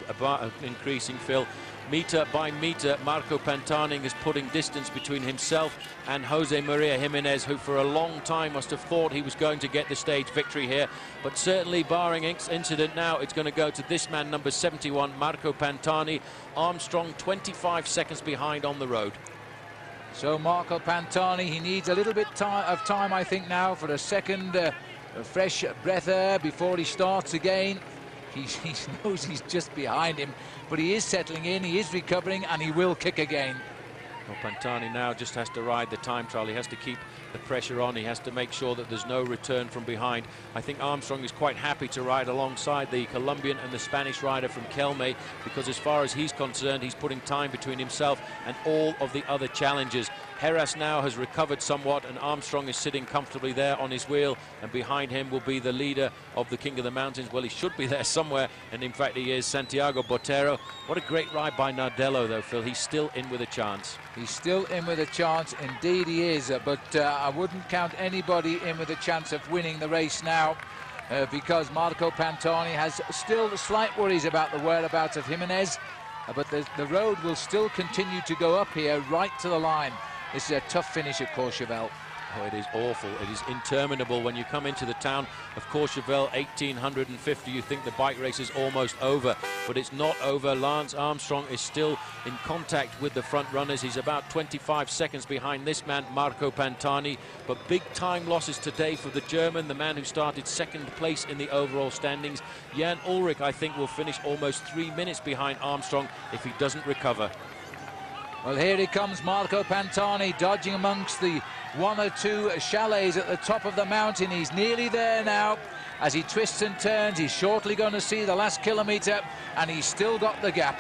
increasing, Phil. Meter by meter, Marco Pantani is putting distance between himself and Jose Maria Jimenez, who for a long time must have thought he was going to get the stage victory here. But certainly, barring incident now, it's going to go to this man, number 71, Marco Pantani. Armstrong 25 seconds behind on the road. So Marco Pantani, he needs a little bit of time, I think, now for a second a fresh breath air before he starts again. He knows he's just behind him, but he is settling in, he is recovering, and he will kick again. Well, Pantani now just has to ride the time trial. He has to keep the pressure on. He has to make sure that there's no return from behind. I think Armstrong is quite happy to ride alongside the Colombian and the Spanish rider from Kelme, because as far as he's concerned, he's putting time between himself and all of the other challengers. Jerras now has recovered somewhat, and Armstrong is sitting comfortably there on his wheel, and behind him will be the leader of the King of the Mountains. Well, he should be there somewhere, and in fact he is, Santiago Botero. What a great ride by Nardello, though, Phil. He's still in with a chance. He's still in with a chance, indeed he is, but I wouldn't count anybody in with a chance of winning the race now, because Marco Pantani has still slight worries about the whereabouts of Jimenez, but the road will still continue to go up here right to the line. This is a tough finish at Courchevel. Oh, it is awful. It is interminable. When you come into the town of Courchevel, 1850, you think the bike race is almost over, but it's not over. Lance Armstrong is still in contact with the front runners. He's about 25 seconds behind this man, Marco Pantani, but big time losses today for the German, the man who started second place in the overall standings. Jan Ullrich, I think, will finish almost 3 minutes behind Armstrong if he doesn't recover. Well, here he comes, Marco Pantani, dodging amongst the 1 or 2 chalets at the top of the mountain. He's nearly there now. As he twists and turns, he's shortly going to see the last kilometre, and he's still got the gap.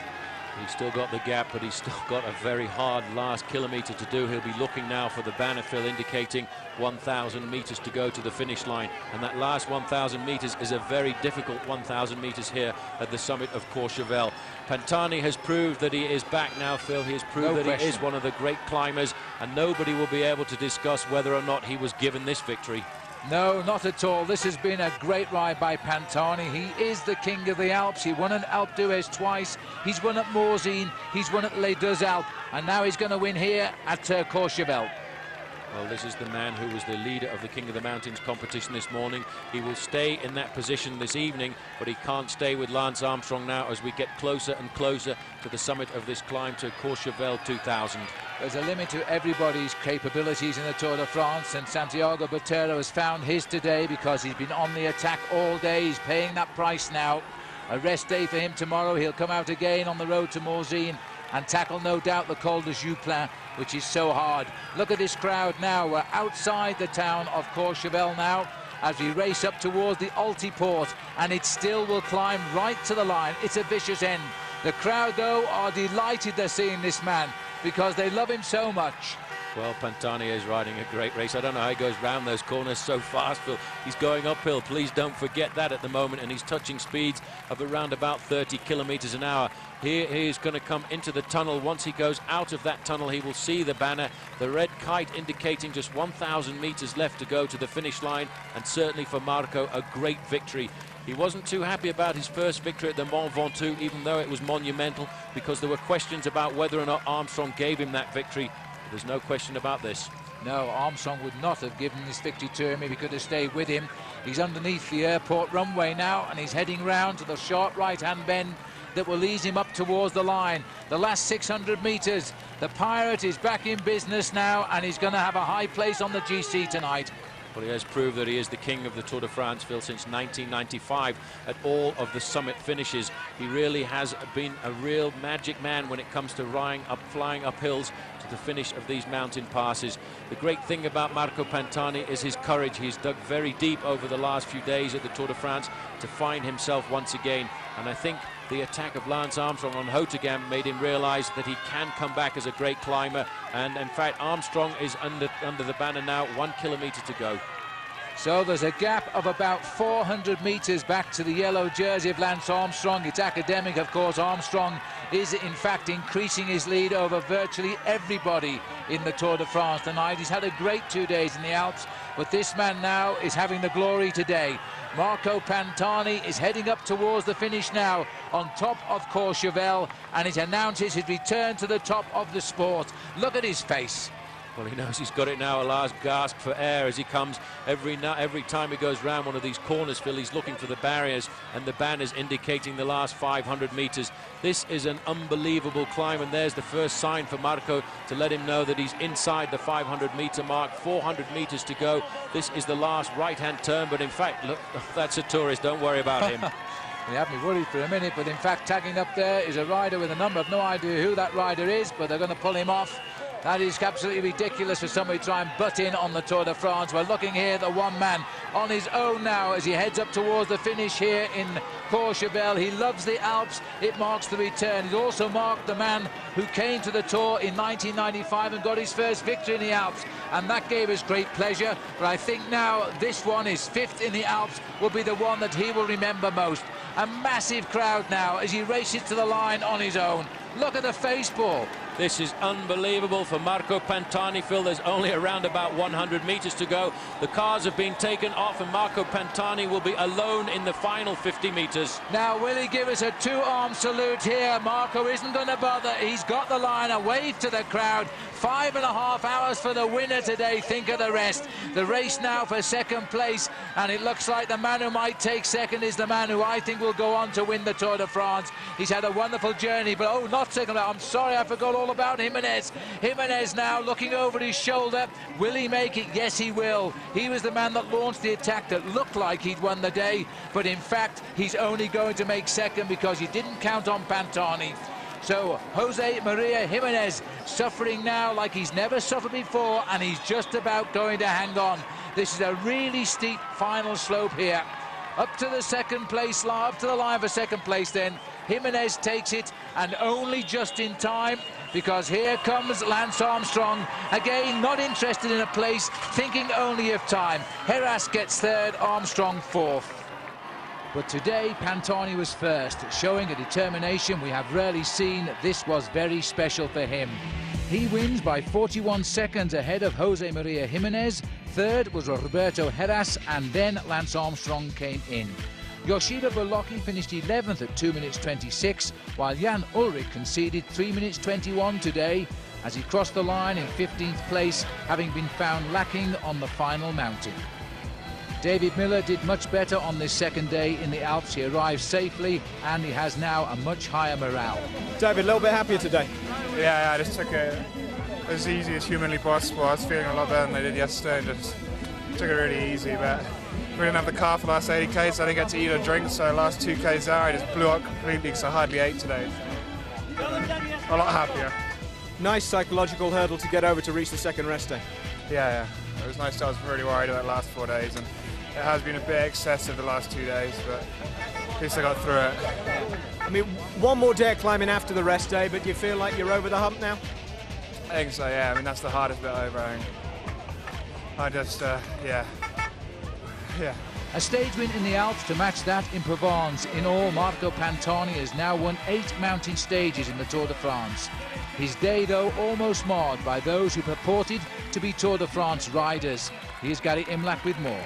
He's still got the gap, but he's still got a very hard last kilometre to do. He'll be looking now for the banner, Phil, indicating 1,000 metres to go to the finish line. And that last 1,000 metres is a very difficult 1,000 metres here at the summit of Courchevel. Pantani has proved that he is back now, Phil. He has proved that he is one of the great climbers, and nobody will be able to discuss whether or not he was given this victory. No, not at all. This has been a great ride by Pantani. He is the king of the Alps. He won at Alpe d'Huez twice. He's won at Morzine. He's won at Les Deux Alpes. And now he's going to win here at Courchevel. Well, this is the man who was the leader of the King of the Mountains competition this morning. He will stay in that position this evening, but he can't stay with Lance Armstrong now as we get closer and closer to the summit of this climb to Courchevel 2000. There's a limit to everybody's capabilities in the Tour de France, and Santiago Botero has found his today because he's been on the attack all day. He's paying that price now. A rest day for him tomorrow. He'll come out again on the road to Morzine and tackle, no doubt, the Col de Jouplin, which is so hard. Look at this crowd now. We're outside the town of Courchevel now as we race up towards the Altiport, and it still will climb right to the line. It's a vicious end. The crowd, though, are delighted they're seeing this man because they love him so much. Well, Pantani is riding a great race. I don't know how he goes round those corners so fast, Phil. He's going uphill. Please don't forget that at the moment. And he's touching speeds of around about 30 kilometers an hour. Here he is going to come into the tunnel. Once he goes out of that tunnel, he will see the banner, the red kite indicating just 1,000 meters left to go to the finish line. And certainly for Marco, a great victory. He wasn't too happy about his first victory at the Mont Ventoux, even though it was monumental, because there were questions about whether or not Armstrong gave him that victory. There's no question about this. No, Armstrong would not have given this victory to him if he could have stayed with him. He's underneath the airport runway now, and he's heading round to the sharp right-hand bend that will ease him up towards the line. The last 600 meters, the Pirate is back in business now, and he's going to have a high place on the GC tonight. Well, he has proved that he is the king of the Tour de France, Phil, since 1995 at all of the summit finishes. He really has been a real magic man when it comes to flying up hills to the finish of these mountain passes. The great thing about Marco Pantani is his courage. He's dug very deep over the last few days at the Tour de France to find himself once again. And I think the attack of Lance Armstrong on Hautagam made him realize that he can come back as a great climber. And in fact, Armstrong is under the banner now, 1 kilometer to go. So there's a gap of about 400 meters back to the yellow jersey of Lance Armstrong. It's academic, of course. Armstrong is in fact increasing his lead over virtually everybody in the Tour de France tonight. He's had a great 2 days in the Alps, but this man now is having the glory today. Marco Pantani is heading up towards the finish now on top of Courchevel, and it announces his return to the top of the sport. Look at his face. Well, he knows he's got it now, a last gasp for air as he comes. Every time he goes round one of these corners, Phil, he's looking for the barriers, and the banners indicating the last 500 meters. This is an unbelievable climb, and there's the first sign for Marco to let him know that he's inside the 500-meter mark. 400 meters to go. This is the last right-hand turn, but in fact, look, that's a tourist. Don't worry about him. You had me worried for a minute, but in fact, tagging up there is a rider with a number. I've no idea who that rider is, but they're going to pull him off. That is absolutely ridiculous for somebody to try and butt in on the Tour de France. We're looking here at the one man on his own now as he heads up towards the finish here in Courchevel. He loves the Alps. It marks the return. He's also marked the man who came to the Tour in 1995 and got his first victory in the Alps, and that gave us great pleasure. But I think now this one, his 5th in the Alps, will be the one that he will remember most. A massive crowd now as he races to the line on his own. Look at the face ball. This is unbelievable for Marco Pantani, Phil. There's only around about 100 meters to go. The cars have been taken off, and Marco Pantani will be alone in the final 50 meters. Now, will he give us a 2-arm salute here? Marco isn't going to bother. He's got the line. A wave to the crowd. 5.5 hours for the winner today. Think of the rest. The race now for second place, and it looks like the man who might take second is the man who I think will go on to win the Tour de France. He's had a wonderful journey, but oh, not second. I'm sorry, I forgot all about Jimenez. Jimenez now looking over his shoulder. Will he make it? Yes, he will. He was the man that launched the attack that looked like he'd won the day, but in fact, he's only going to make second because he didn't count on Pantani. So Jose Maria Jimenez suffering now like he's never suffered before, and he's just about going to hang on. This is a really steep final slope here. Up to the second place, up to the line for second place then. Jimenez takes it, and only just in time, because here comes Lance Armstrong. Again, not interested in a place, thinking only of time. Jerras gets third, Armstrong fourth. But today, Pantani was first, showing a determination we have rarely seen. This was very special for him. He wins by 41 seconds ahead of Jose Maria Jimenez. Third was Roberto Jerras, and then Lance Armstrong came in. Yoshida Bolocki finished 11th at 2 minutes 26, while Jan Ullrich conceded 3 minutes 21 today as he crossed the line in 15th place, having been found lacking on the final mountain. David Miller did much better on this second day in the Alps. He arrived safely, and he has now a much higher morale. David, a little bit happier today? Yeah, I just took it as easy as humanly possible. I was feeling a lot better than I did yesterday, and just took it really easy. But we didn't have the car for the last 80k, so I didn't get to eat or drink. So the last 2k's there, I just blew up completely because I hardly ate today. A lot happier. Nice psychological hurdle to get over to reach the second rest day. Yeah. It was nice. I was really worried about the last 4 days, and it has been a bit excessive the last 2 days, but at least I got through it. I mean, one more day of climbing after the rest day, but do you feel like you're over the hump now? I think so, yeah. I mean, that's the hardest bit over. I just, yeah. A stage win in the Alps to match that in Provence. In all, Marco Pantani has now won 8 mountain stages in the Tour de France. His day, though, almost marred by those who purported to be Tour de France riders. Here's Gary Imlach with more.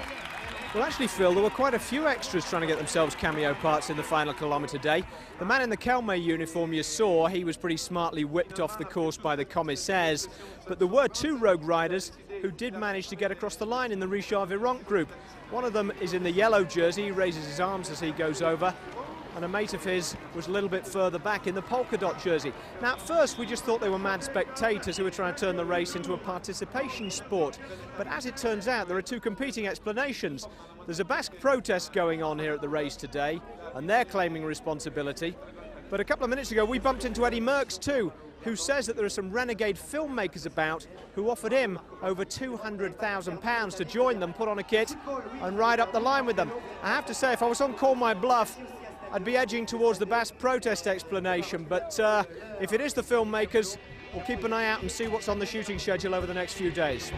Well, actually, Phil, there were quite a few extras trying to get themselves cameo parts in the final kilometre day. The man in the Kelme uniform you saw, he was pretty smartly whipped off the course by the commissaires. But there were 2 rogue riders who did manage to get across the line in the Richard Virenque group. One of them is in the yellow jersey. He raises his arms as he goes over. And a mate of his was a little bit further back in the polka dot jersey. Now, at first, we just thought they were mad spectators who were trying to turn the race into a participation sport. But as it turns out, there are 2 competing explanations. There's a Basque protest going on here at the race today, and they're claiming responsibility. But a couple of minutes ago, we bumped into Eddie Merckx too, who says that there are some renegade filmmakers about who offered him over £200,000 to join them, put on a kit, and ride up the line with them. I have to say, if I was on Call My Bluff, I'd be edging towards the Basque protest explanation, but if it is the filmmakers, we'll keep an eye out and see what's on the shooting schedule over the next few days.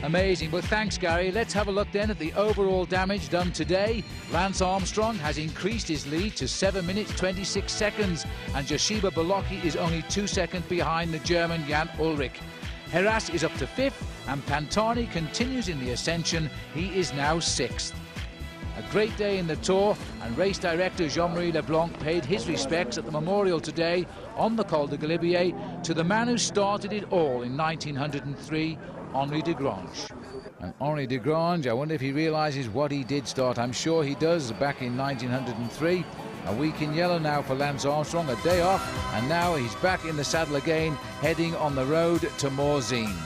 Amazing. Well, thanks, Gary. Let's have a look then at the overall damage done today. Lance Armstrong has increased his lead to 7 minutes 26 seconds, and Joshiba Bolocki is only 2 seconds behind the German Jan Ullrich. Jerras is up to 5th, and Pantani continues in the ascension. He is now 6th. A great day in the Tour, and race director Jean-Marie Leblanc paid his respects at the memorial today on the Col de Galibier to the man who started it all in 1903, Henri de Grange. And Henri de Grange, I wonder if he realises what he did start. I'm sure he does, back in 1903. A week in yellow now for Lance Armstrong, a day off, and now he's back in the saddle again, heading on the road to Morzine.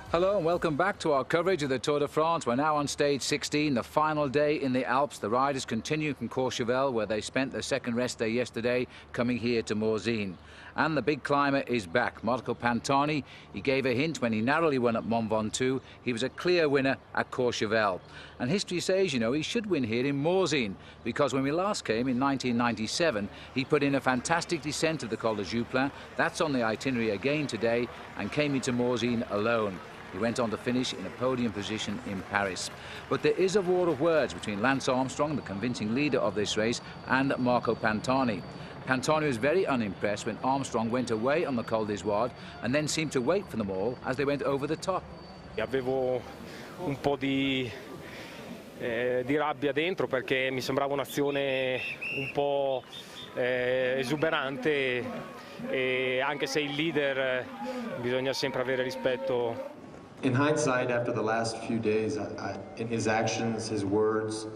Hello and welcome back to our coverage of the Tour de France. We're now on stage 16, the final day in the Alps. The riders continue from Courchevel, where they spent their second rest day yesterday, coming here to Morzine. And the big climber is back, Marco Pantani. He gave a hint when he narrowly won at Mont Ventoux. He was a clear winner at Courchevel. And history says, you know, he should win here in Morzine, because when we last came in 1997, he put in a fantastic descent of the Col de Jouplan. That's on the itinerary again today, and came into Morzine alone. He went on to finish in a podium position in Paris. But there is a war of words between Lance Armstrong, the convincing leader of this race, and Marco Pantani. Pantani was very unimpressed when Armstrong went away on the Col d'Izoard and then seemed to wait for them all as they went over the top. Avevo un po' di rabbia dentro perché mi sembrava un'azione un po' esuberante, e anche se il leader bisogna sempre avere rispetto. In hindsight, after the last few days, in his actions, his words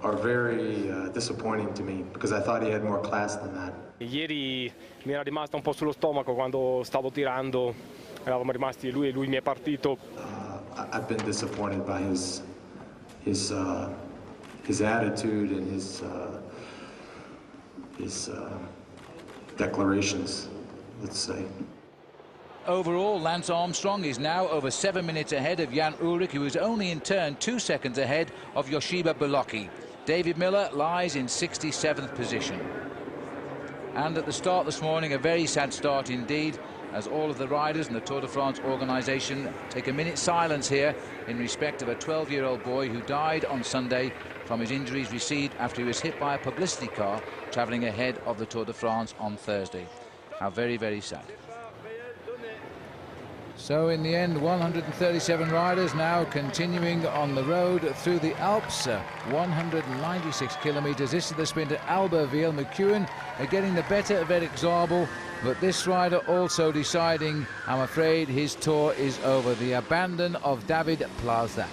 are very disappointing to me, because I thought he had more class than that. Ieri mi era rimasta un po' sullo stomaco quando stavo tirando, eravamo rimasti lui mi è partito. I've been disappointed by his attitude and his declarations, let's say. Overall, Lance Armstrong is now over 7 minutes ahead of Jan Ullrich, who is only in turn 2 seconds ahead of Joshiba Bolocki. David Miller lies in 67th position. And at the start this morning, a very sad start indeed, as all of the riders and the Tour de France organisation take a minute's silence here in respect of a 12-year-old boy who died on Sunday from his injuries received after he was hit by a publicity car travelling ahead of the Tour de France on Thursday. How very, very sad. So in the end, 137 riders now continuing on the road through the Alps, 196 kilometres. This is the sprinter Albertville. McEwen are getting the better of Eric Zabel, but this rider also deciding, I'm afraid, his tour is over. The abandon of David Plaza.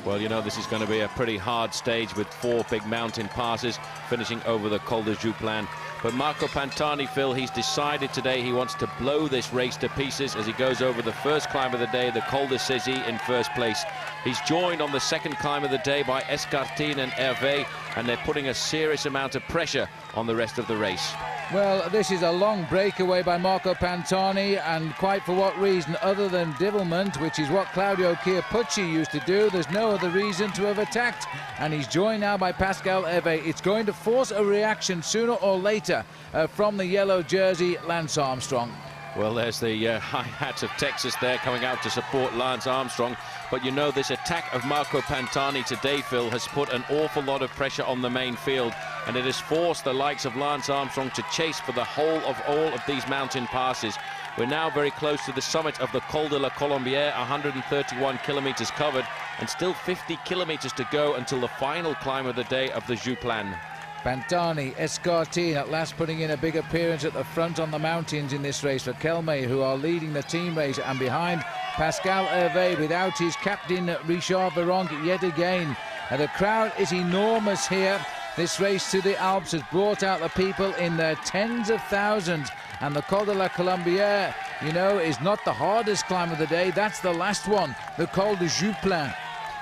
Well, you know, this is going to be a pretty hard stage with 4 big mountain passes finishing over the Col de Jouplan. But Marco Pantani, Phil, he's decided today he wants to blow this race to pieces as he goes over the first climb of the day, the Col de Cézy in first place. He's joined on the second climb of the day by Escartine and Hervé, and they're putting a serious amount of pressure on the rest of the race. Well, this is a long breakaway by Marco Pantani, and quite for what reason other than divilment, which is what Claudio Chiappucci used to do. There's no other reason to have attacked, and he's joined now by Pascal Hervé. It's going to force a reaction sooner or later from the yellow jersey, Lance Armstrong. Well, there's the hi-hats of Texas there coming out to support Lance Armstrong. But you know, this attack of Marco Pantani today, Phil, has put an awful lot of pressure on the main field, and it has forced the likes of Lance Armstrong to chase for the whole of all of these mountain passes. We're now very close to the summit of the Col de la Colombière, 131 kilometers covered, and still 50 kilometers to go until the final climb of the day of the Jouplan. Pantani, Escartine at last putting in a big appearance at the front on the mountains in this race for Kelme, who are leading the team race, and behind Pascal Hervé without his captain Richard Virenque yet again. And the crowd is enormous here. This race to the Alps has brought out the people in their tens of thousands, and the Col de la Colombière, you know, is not the hardest climb of the day. That's the last one, the Col de Jouplan.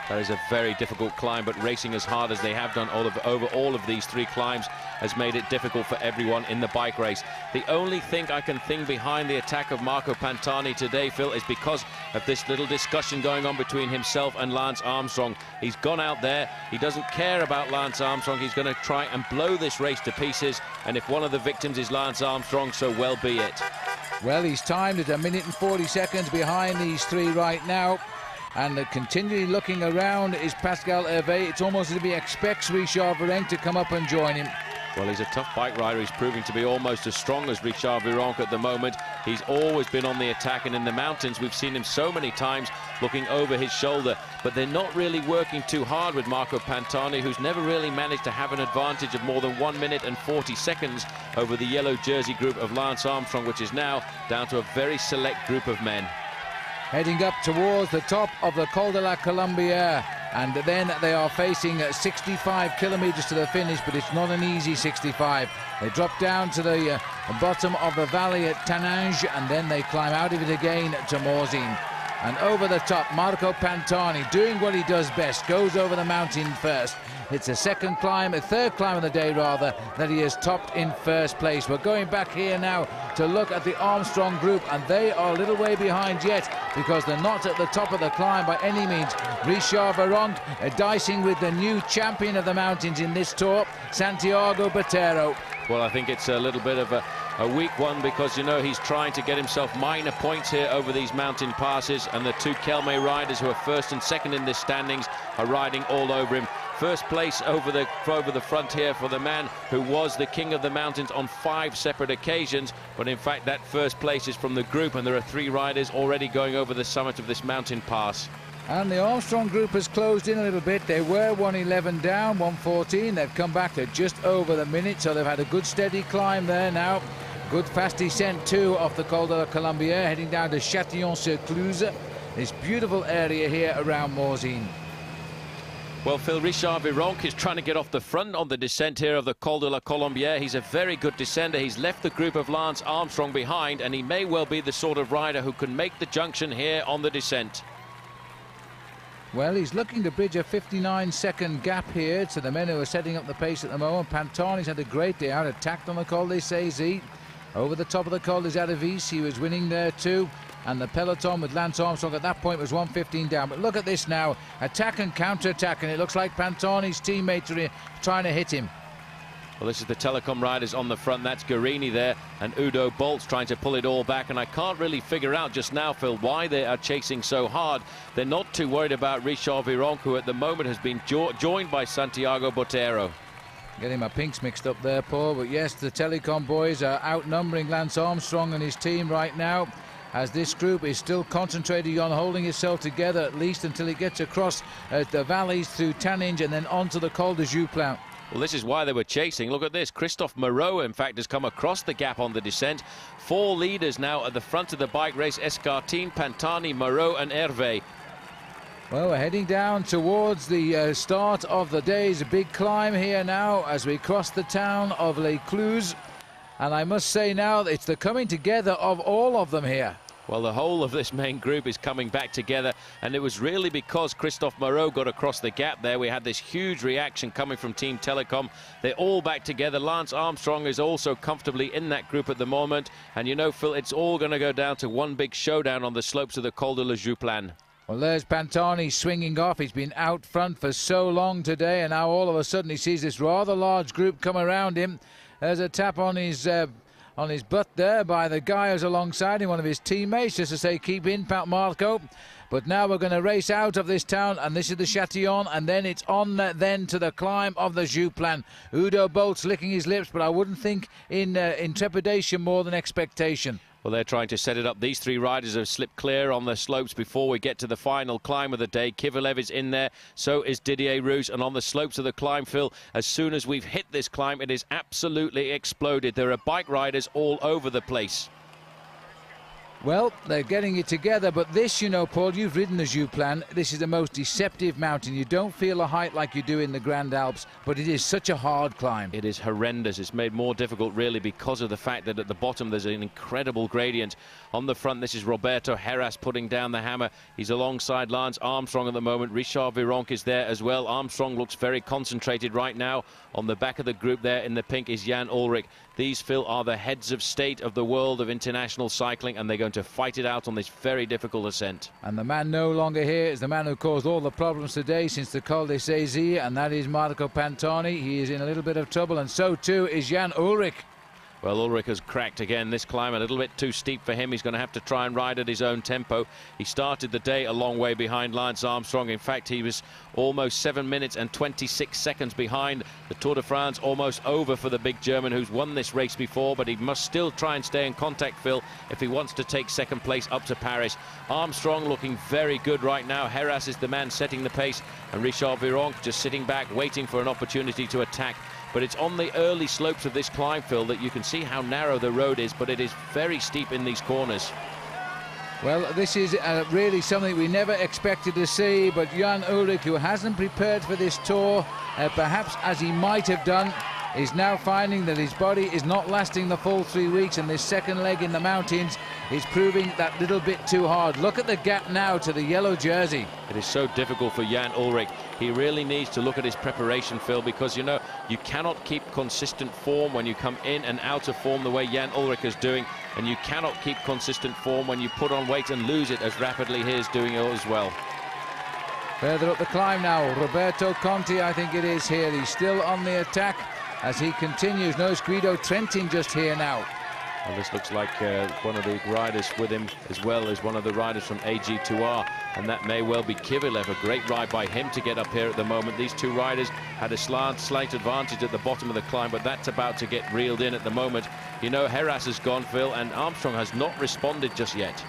That is a very difficult climb, but racing as hard as they have done over all of these three climbs has made it difficult for everyone in the bike race. The only thing I can think behind the attack of Marco Pantani today, Phil, is because of this little discussion going on between himself and Lance Armstrong. He's gone out there, he doesn't care about Lance Armstrong, he's going to try and blow this race to pieces, and if one of the victims is Lance Armstrong, so well be it. Well, he's timed at 1 minute and 40 seconds behind these three right now. And continually looking around is Pascal Hervé. It's almost as if he expects Richard Virenque to come up and join him. Well, he's a tough bike rider. He's proving to be almost as strong as Richard Virenque at the moment. He's always been on the attack, and in the mountains we've seen him so many times looking over his shoulder. But they're not really working too hard with Marco Pantani, who's never really managed to have an advantage of more than 1 minute and 40 seconds over the yellow jersey group of Lance Armstrong, which is now down to a very select group of men. Heading up towards the top of the Col de la Colombière, and then they are facing 65 kilometers to the finish, but it's not an easy 65. They drop down to the bottom of the valley at Taninges, and then they climb out of it again to Morzine. And over the top, Marco Pantani, doing what he does best, goes over the mountain first. It's a third climb of the day rather, that he has topped in first place. We're going back here now to look at the Armstrong group, and they are a little way behind yet because they're not at the top of the climb by any means. Richard Virenque dicing with the new champion of the mountains in this tour, Santiago Botero. Well, I think it's a little bit of a weak one because, you know, he's trying to get himself minor points here over these mountain passes, and the two Kelme riders who are first and second in the standings are riding all over him. First place over the front here for the man who was the king of the mountains on 5 separate occasions, but in fact that first place is from the group, and there are 3 riders already going over the summit of this mountain pass. And the Armstrong group has closed in a little bit. They were 1:11 down, 1:14. They've come back to just over the minute, so they've had a good steady climb there now. Good fast descent too off the Col de la Colombière, heading down to Châtillon-sur-Cluse. This beautiful area here around Morzine. Well, Phil, Richard Virenque is trying to get off the front on the descent here of the Col de la Colombière. He's a very good descender. He's left the group of Lance Armstrong behind, and he may well be the sort of rider who can make the junction here on the descent. Well, he's looking to bridge a 59-second gap here to the men who are setting up the pace at the moment. Pantani's had a great day out, attacked on the Col de Cézanne. Over the top of the Col des Adavis, he was winning there too. And the peloton with Lance Armstrong at that point was 1:15 down. But look at this now, attack and counter-attack, and it looks like Pantani's teammates are trying to hit him. Well, this is the Telecom riders on the front. That's Guerini there, and Udo Bolt's trying to pull it all back. And I can't really figure out just now, Phil, why they are chasing so hard. They're not too worried about Richard Virenque, who at the moment has been joined by Santiago Botero. Getting my pinks mixed up there, Paul. But yes, the Telecom boys are outnumbering Lance Armstrong and his team right now, as this group is still concentrating on holding itself together, at least until it gets across the valleys through Taninges and then onto the Col de Jouplan. Well, this is why they were chasing. Look at this. Christophe Moreau, in fact, has come across the gap on the descent. 4 leaders now at the front of the bike race: Escartine, Pantani, Moreau and Hervé. Well, we're heading down towards the start of the day's big climb here now as we cross the town of Les Clous. And I must say now, it's the coming together of all of them here. Well, the whole of this main group is coming back together, and it was really because Christophe Moreau got across the gap there. We had this huge reaction coming from Team Telecom. They're all back together. Lance Armstrong is also comfortably in that group at the moment. And you know, Phil, it's all going to go down to one big showdown on the slopes of the Col de la Jouplan. Well, there's Pantani swinging off. He's been out front for so long today, and now all of a sudden he sees this rather large group come around him. There's a tap on his butt there by the guy who's alongside him, one of his teammates, just to say, keep in, Marco. But now we're going to race out of this town, and this is the Châtillon, and then it's on then to the climb of the Jouplan. Udo Bolt's licking his lips, but I wouldn't think in trepidation more than expectation. Well, they're trying to set it up. These three riders have slipped clear on the slopes before we get to the final climb of the day. Kivilev is in there, so is Didier Roos. And on the slopes of the climb, Phil, as soon as we've hit this climb, it is absolutely exploded. There are bike riders all over the place. Well, they're getting it together, but this, you know, Paul, you've ridden the Jouplan. This is the most deceptive mountain. You don't feel a height like you do in the Grand Alps, but it is such a hard climb. It is horrendous. It's made more difficult, really, because of the fact that at the bottom there's an incredible gradient. On the front, this is Roberto Jerras putting down the hammer. He's alongside Lance Armstrong at the moment. Richard Virenque is there as well. Armstrong looks very concentrated right now. On the back of the group there in the pink is Jan Ullrich. These, Phil, are the heads of state of the world of international cycling, and they're going to fight it out on this very difficult ascent. And the man no longer here is the man who caused all the problems today since the Col de Cézanne, and that is Marco Pantani. He is in a little bit of trouble, and so too is Jan Ullrich. Well, Ullrich has cracked again. This climb a little bit too steep for him. He's going to have to try and ride at his own tempo. He started the day a long way behind Lance Armstrong. In fact, he was almost 7 minutes and 26 seconds behind. The Tour de France almost over for the big German who's won this race before, but he must still try and stay in contact, Phil, if he wants to take second place up to Paris. Armstrong looking very good right now. Jerras is the man setting the pace, and Richard Virenque just sitting back, waiting for an opportunity to attack. But it's on the early slopes of this climb, Phil, that you can see how narrow the road is, but it is very steep in these corners. Well, this is really something we never expected to see, but Jan Ullrich, who hasn't prepared for this tour, perhaps as he might have done, is now finding that his body is not lasting the full 3 weeks, and this second leg in the mountains is proving that little bit too hard. Look at the gap now to the yellow jersey. It is so difficult for Jan Ullrich. He really needs to look at his preparation, Phil, because, you know, you cannot keep consistent form when you come in and out of form the way Jan Ullrich is doing, and you cannot keep consistent form when you put on weight and lose it as rapidly he is doing as well. Further up the climb now, Roberto Conti, I think it is here. He's still on the attack as he continues. No, it's Guido Trentin just here now. Well, this looks like one of the riders with him as well as one of the riders from AG2R, and that may well be Kivilev. A great ride by him to get up here at the moment. These two riders had a slight advantage at the bottom of the climb, but that's about to get reeled in at the moment. You know, Jerras has gone, Phil, and Armstrong has not responded just yet.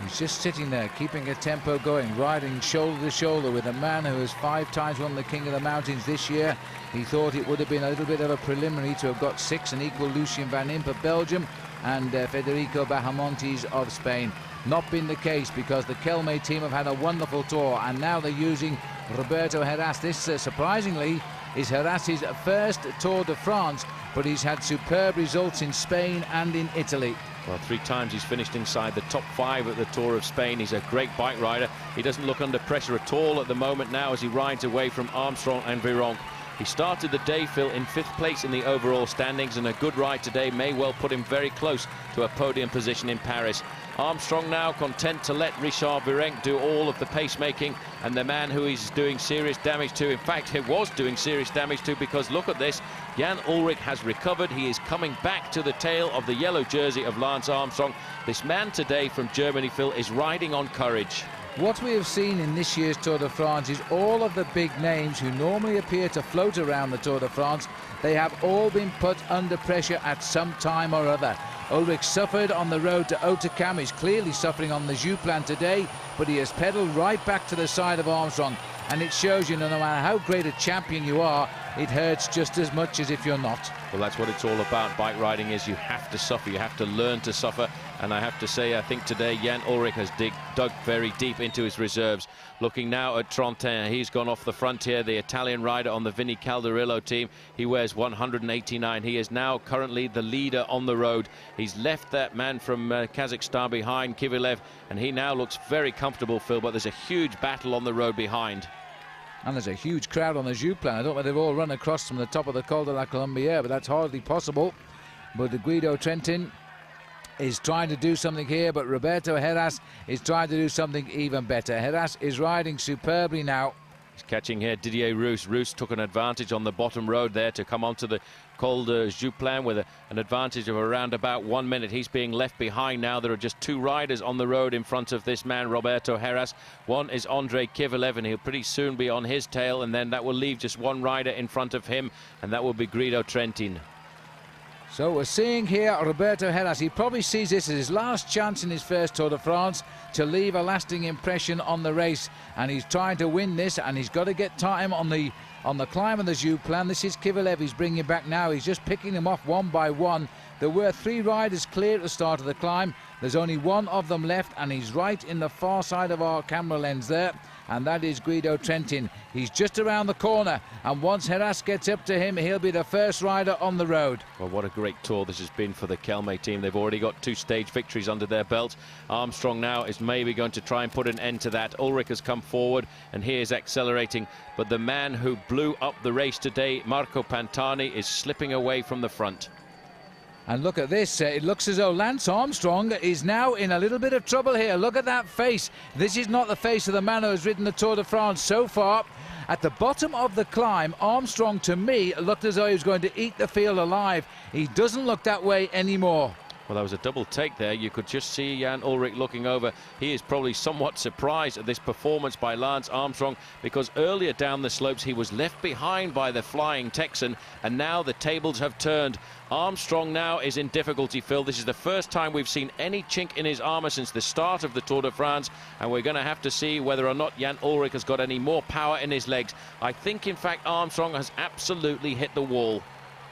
He's just sitting there, keeping a tempo going, riding shoulder to shoulder with a man who has 5 times won the King of the Mountains this year. He thought it would have been a little bit of a preliminary to have got 6 and equal Lucien Van Impe of Belgium and Federico Bahamontes of Spain. Not been the case, because the Kelme team have had a wonderful tour, and now they're using Roberto Jerras. This, surprisingly, is Jerras's first Tour de France, but he's had superb results in Spain and in Italy. Well, 3 times he's finished inside the top 5 at the Tour of Spain. He's a great bike rider. He doesn't look under pressure at all at the moment now as he rides away from Armstrong and Virenque. He started the day, Phil, in 5th place in the overall standings, and a good ride today may well put him very close to a podium position in Paris. Armstrong now content to let Richard Virenque do all of the pacemaking, and the man who he's doing serious damage to, in fact, he was doing serious damage to, because look at this, Jan Ullrich has recovered. He is coming back to the tail of the yellow jersey of Lance Armstrong. This man today from Germany, Phil, is riding on courage. What we have seen in this year's Tour de France is all of the big names who normally appear to float around the Tour de France. They have all been put under pressure at some time or other. Ullrich suffered on the road to Hautecam. He's clearly suffering on the Jouplan today, but he has pedalled right back to the side of Armstrong. And it shows you, no matter how great a champion you are, it hurts just as much as if you're not. Well, that's what it's all about. Bike riding is you have to suffer, you have to learn to suffer. And I have to say, I think today Jan Ullrich has dug very deep into his reserves. Looking now at Trentin, he's gone off the frontier, the Italian rider on the Vinny Calderillo team. He wears 189. He is now currently the leader on the road. He's left that man from Kazakhstan behind, Kivilev, and he now looks very comfortable, Phil, but there's a huge battle on the road behind. And there's a huge crowd on the Jouplan. I don't know if they've all run across from the top of the Col de la Colombière, but that's hardly possible. But the Guido Trentin is trying to do something here, but Roberto Jerras is trying to do something even better. Jerras is riding superbly now. He's catching here Didier Roos. Roos took an advantage on the bottom road there to come onto the Col de Jouplan with an advantage of around about 1 minute. He's being left behind now. There are just 2 riders on the road in front of this man, Roberto Jerras. One is Andrei Kivilev, and he'll pretty soon be on his tail, and then that will leave just 1 rider in front of him, and that will be Guido Trentin. So we're seeing here Roberto Jerras. He probably sees this as his last chance in his first Tour de France to leave a lasting impression on the race, and he's trying to win this, and he's got to get time on the climb of the Jouplan. This is Kivilev he's bringing back now. He's just picking them off one by one. There were 3 riders clear at the start of the climb. There's only 1 of them left, and he's right in the far side of our camera lens there, and that is Guido Trentin. He's just around the corner, and once Jerras gets up to him, he'll be the first rider on the road. Well, what a great tour this has been for the Kelme team. They've already got 2 stage victories under their belt. Armstrong now is maybe going to try and put an end to that. Ullrich has come forward, and he is accelerating, but the man who blew up the race today, Marco Pantani, is slipping away from the front. And look at this, it looks as though Lance Armstrong is now in a little bit of trouble here. Look at that face. This is not the face of the man who has ridden the Tour de France so far. At the bottom of the climb, Armstrong, to me, looked as though he was going to eat the field alive. He doesn't look that way anymore. Well, that was a double take there. You could just see Jan Ullrich looking over. He is probably somewhat surprised at this performance by Lance Armstrong, because earlier down the slopes he was left behind by the flying Texan, and now the tables have turned. Armstrong now is in difficulty, Phil. This is the first time we've seen any chink in his armour since the start of the Tour de France, and we're going to have to see whether or not Jan Ullrich has got any more power in his legs. I think, in fact, Armstrong has absolutely hit the wall.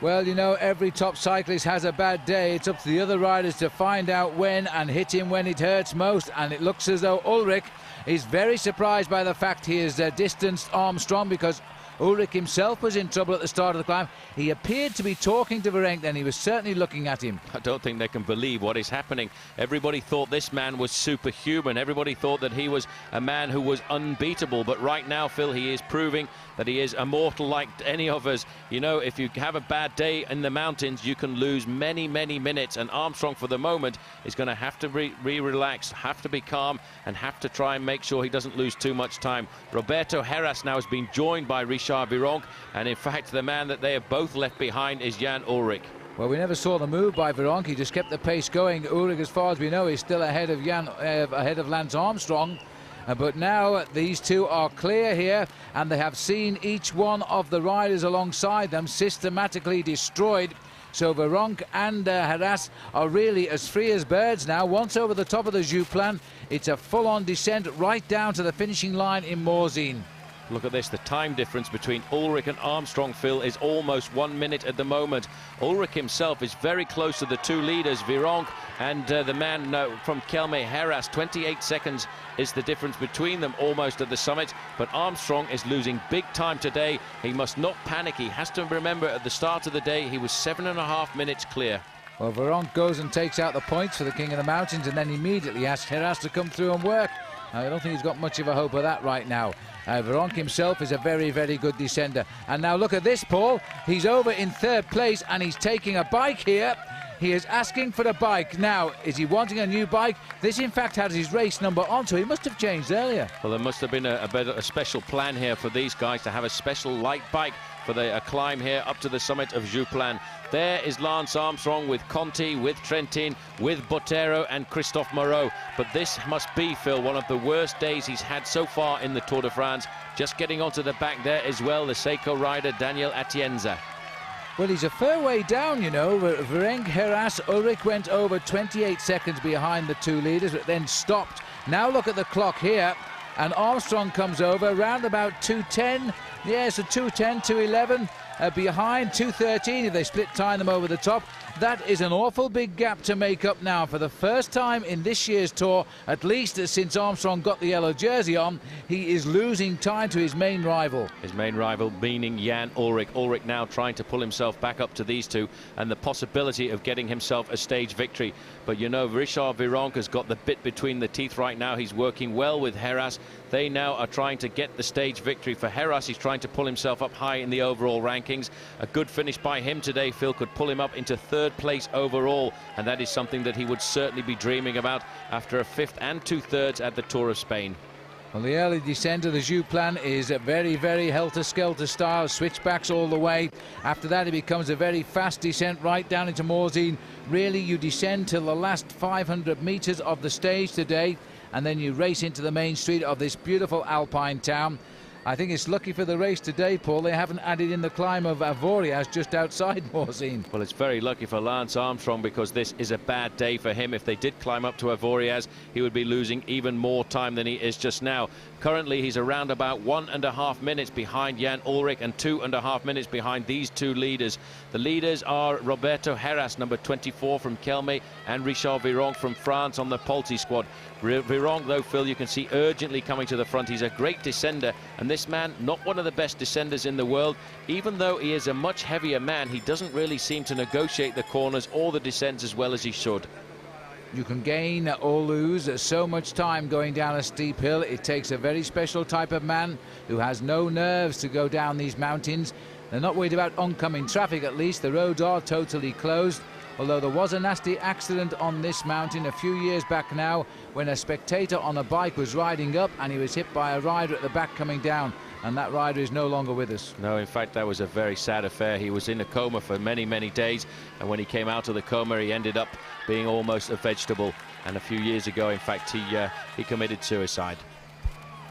Well, you know, every top cyclist has a bad day. It's up to the other riders to find out when and hit him when it hurts most. And it looks as though Ullrich is very surprised by the fact he has distanced Armstrong, because Ullrich himself was in trouble at the start of the climb. He appeared to be talking to Virenque then. He was certainly looking at him. I don't think they can believe what is happening. Everybody thought this man was superhuman. Everybody thought that he was a man who was unbeatable. But right now, Phil, he is proving that he is immortal like any of us. You know, if you have a bad day in the mountains, you can lose many, many minutes. And Armstrong, for the moment, is going to have to relax, have to be calm, and have to try and make sure he doesn't lose too much time. Roberto Jerras now has been joined by Richard Virenque, and in fact the man that they have both left behind is Jan Ullrich. Well, we never saw the move by Virenque. He just kept the pace going. Ullrich, as far as we know, is still ahead of Lance Armstrong. But now these two are clear here, and they have seen each one of the riders alongside them systematically destroyed. So Virenque and Jerras are really as free as birds now. Once over the top of the Jouplan, it's a full-on descent right down to the finishing line in Morzine. Look at this, the time difference between Ullrich and Armstrong, Phil, is almost 1 minute at the moment. Ullrich himself is very close to the 2 leaders, Virenque and the man from Kelme, Jerras. 28 seconds is the difference between them almost at the summit, but Armstrong is losing big time today. He must not panic. He has to remember at the start of the day he was 7.5 minutes clear. Well, Virenque goes and takes out the points for the King of the Mountains, and then immediately asks Jerras to come through and work. I don't think he's got much of a hope of that right now. Virenque himself is a very, very good descender. And now look at this, Paul. He's over in 3rd place, and he's taking a bike here. He is asking for a bike. Now, is he wanting a new bike? This, in fact, has his race number on, so he must have changed earlier. Well, there must have been a special plan here for these guys to have a special light bike for a climb here up to the summit of Jouplan. There is Lance Armstrong with Conti, with Trentin, with Botero and Christophe Moreau. But this must be, Phil, one of the worst days he's had so far in the Tour de France. Just getting onto the back there as well, the Seiko rider Daniel Atienza. Well, he's a fair way down, you know. Virenque, Jerras, Ullrich went over 28 seconds behind the 2 leaders, but then stopped. Now look at the clock here, and Armstrong comes over around about 2:10, Yeah, so 2:10, 2:11 behind, 2:13 if they split time them over the top. That is an awful big gap to make up now. For the first time in this year's Tour, at least since Armstrong got the yellow jersey on, he is losing time to his main rival. His main rival meaning Jan Ullrich. Ullrich now trying to pull himself back up to these two and the possibility of getting himself a stage victory. But you know, Richard Virenque has got the bit between the teeth right now. He's working well with Jerras. They now are trying to get the stage victory. For Jerras, he's trying to pull himself up high in the overall rankings. A good finish by him today, Phil, could pull him up into third place overall, and that is something that he would certainly be dreaming about after a 5th and 2/3 at the Tour of Spain. Well, the early descent of the Joux plan is a very, very helter-skelter style, switchbacks all the way. After that, it becomes a very fast descent right down into Morzine. Really, you descend till the last 500 meters of the stage today, and then you race into the main street of this beautiful alpine town. I think it's lucky for the race today, Paul, they haven't added in the climb of Avoriaz just outside Morzine. Well, it's very lucky for Lance Armstrong, because this is a bad day for him. If they did climb up to Avoriaz, he would be losing even more time than he is just now. Currently, he's around about 1.5 minutes behind Jan Ullrich and 2.5 minutes behind these two leaders. The leaders are Roberto Jerras, number 24 from Kelme, and Richard Virenque from France on the Polti squad. Virenque, though, Phil, you can see urgently coming to the front. He's a great descender, and this man, not one of the best descenders in the world. Even though he is a much heavier man, he doesn't really seem to negotiate the corners or the descents as well as he should. You can gain or lose so much time going down a steep hill. It takes a very special type of man who has no nerves to go down these mountains. They're not worried about oncoming traffic, at least. The roads are totally closed. Although there was a nasty accident on this mountain a few years back now, when a spectator on a bike was riding up and he was hit by a rider at the back coming down, and that rider is no longer with us. No, in fact, that was a very sad affair. He was in a coma for many, many days, and when he came out of the coma, he ended up being almost a vegetable. And a few years ago, in fact, he committed suicide.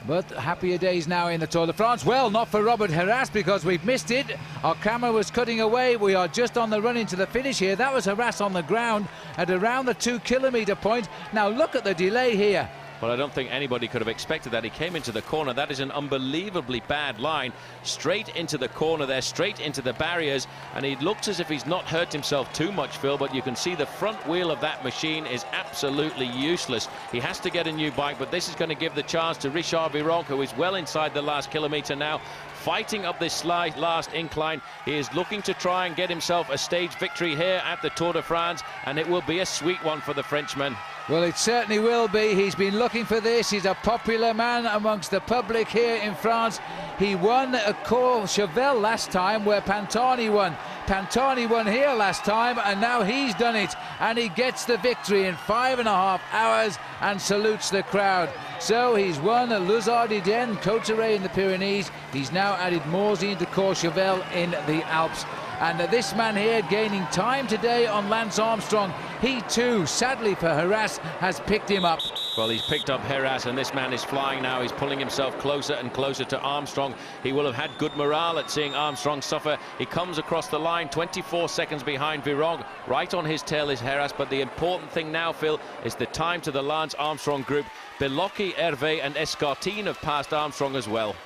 But happier days now in the Tour de France. Well, not for Robert Jerras, because we've missed it. Our camera was cutting away. We are just on the run into the finish here. That was Jerras on the ground at around the 2 kilometre point. Now look at the delay here. Well, I don't think anybody could have expected that. He came into the corner. That is an unbelievably bad line. Straight into the corner there, straight into the barriers. And he looks as if he's not hurt himself too much, Phil, but you can see the front wheel of that machine is absolutely useless. He has to get a new bike, but this is going to give the chance to Richard Virenque, who is well inside the last kilometre now, fighting up this last incline. He is looking to try and get himself a stage victory here at the Tour de France, and it will be a sweet one for the Frenchman. Well, it certainly will be. He's been looking for this. He's a popular man amongst the public here in France. He won a Courchevel last time where Pantani won. Pantani won here last time, and now he's done it. And he gets the victory in 5.5 hours and salutes the crowd. So he's won a Luzardiden, Cotteret in the Pyrenees. He's now added Morzine to Courchevel in the Alps. And this man here gaining time today on Lance Armstrong. He too, sadly for Jerras, has picked him up. Well, he's picked up Jerras, and this man is flying now. He's pulling himself closer and closer to Armstrong. He will have had good morale at seeing Armstrong suffer. He comes across the line 24 seconds behind Virenque. Right on his tail is Jerras, but the important thing now, Phil, is the time to the Lance Armstrong group. Bellocchi, Hervé and Escartine have passed Armstrong as well.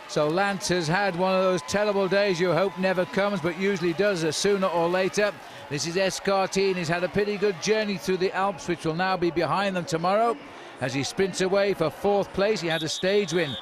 So Lance has had one of those terrible days you hope never comes, but usually does sooner or later. This is Escartine. He's had a pretty good journey through the Alps, which will now be behind them tomorrow as he sprints away for 4th place. He had a stage win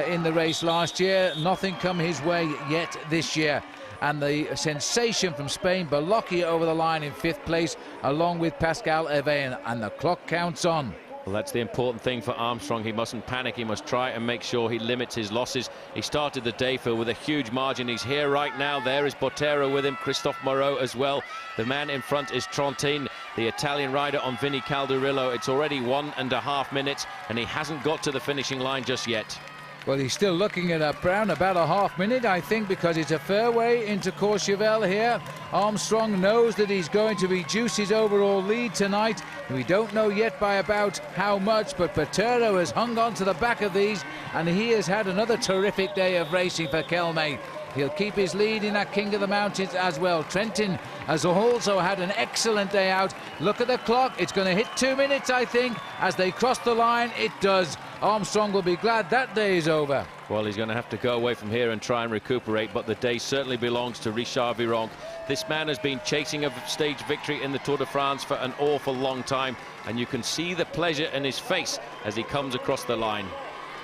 in the race last year. Nothing come his way yet this year. And the sensation from Spain, Bellocchi over the line in 5th place, along with Pascal Hervé, and the clock counts on. Well, that's the important thing for Armstrong. He mustn't panic. He must try and make sure he limits his losses. He started the day, Phil, with a huge margin. He's here right now. There is Botero with him, Christophe Moreau as well. The man in front is Trentin, the Italian rider on Vinny Calderillo. It's already 1.5 minutes, and he hasn't got to the finishing line just yet. Well, he's still looking at around about a half minute, I think, because it's a fair way into Courchevel here. Armstrong knows that he's going to reduce his overall lead tonight. We don't know yet by about how much, but Botero has hung on to the back of these, and he has had another terrific day of racing for Kelme. He'll keep his lead in that King of the Mountains as well. Trentin has also had an excellent day out. Look at the clock. It's going to hit 2 minutes, I think. As they cross the line, it does. Armstrong will be glad that day is over. Well, he's going to have to go away from here and try and recuperate, but the day certainly belongs to Richard Virenque. This man has been chasing a stage victory in the Tour de France for an awful long time, and you can see the pleasure in his face as he comes across the line.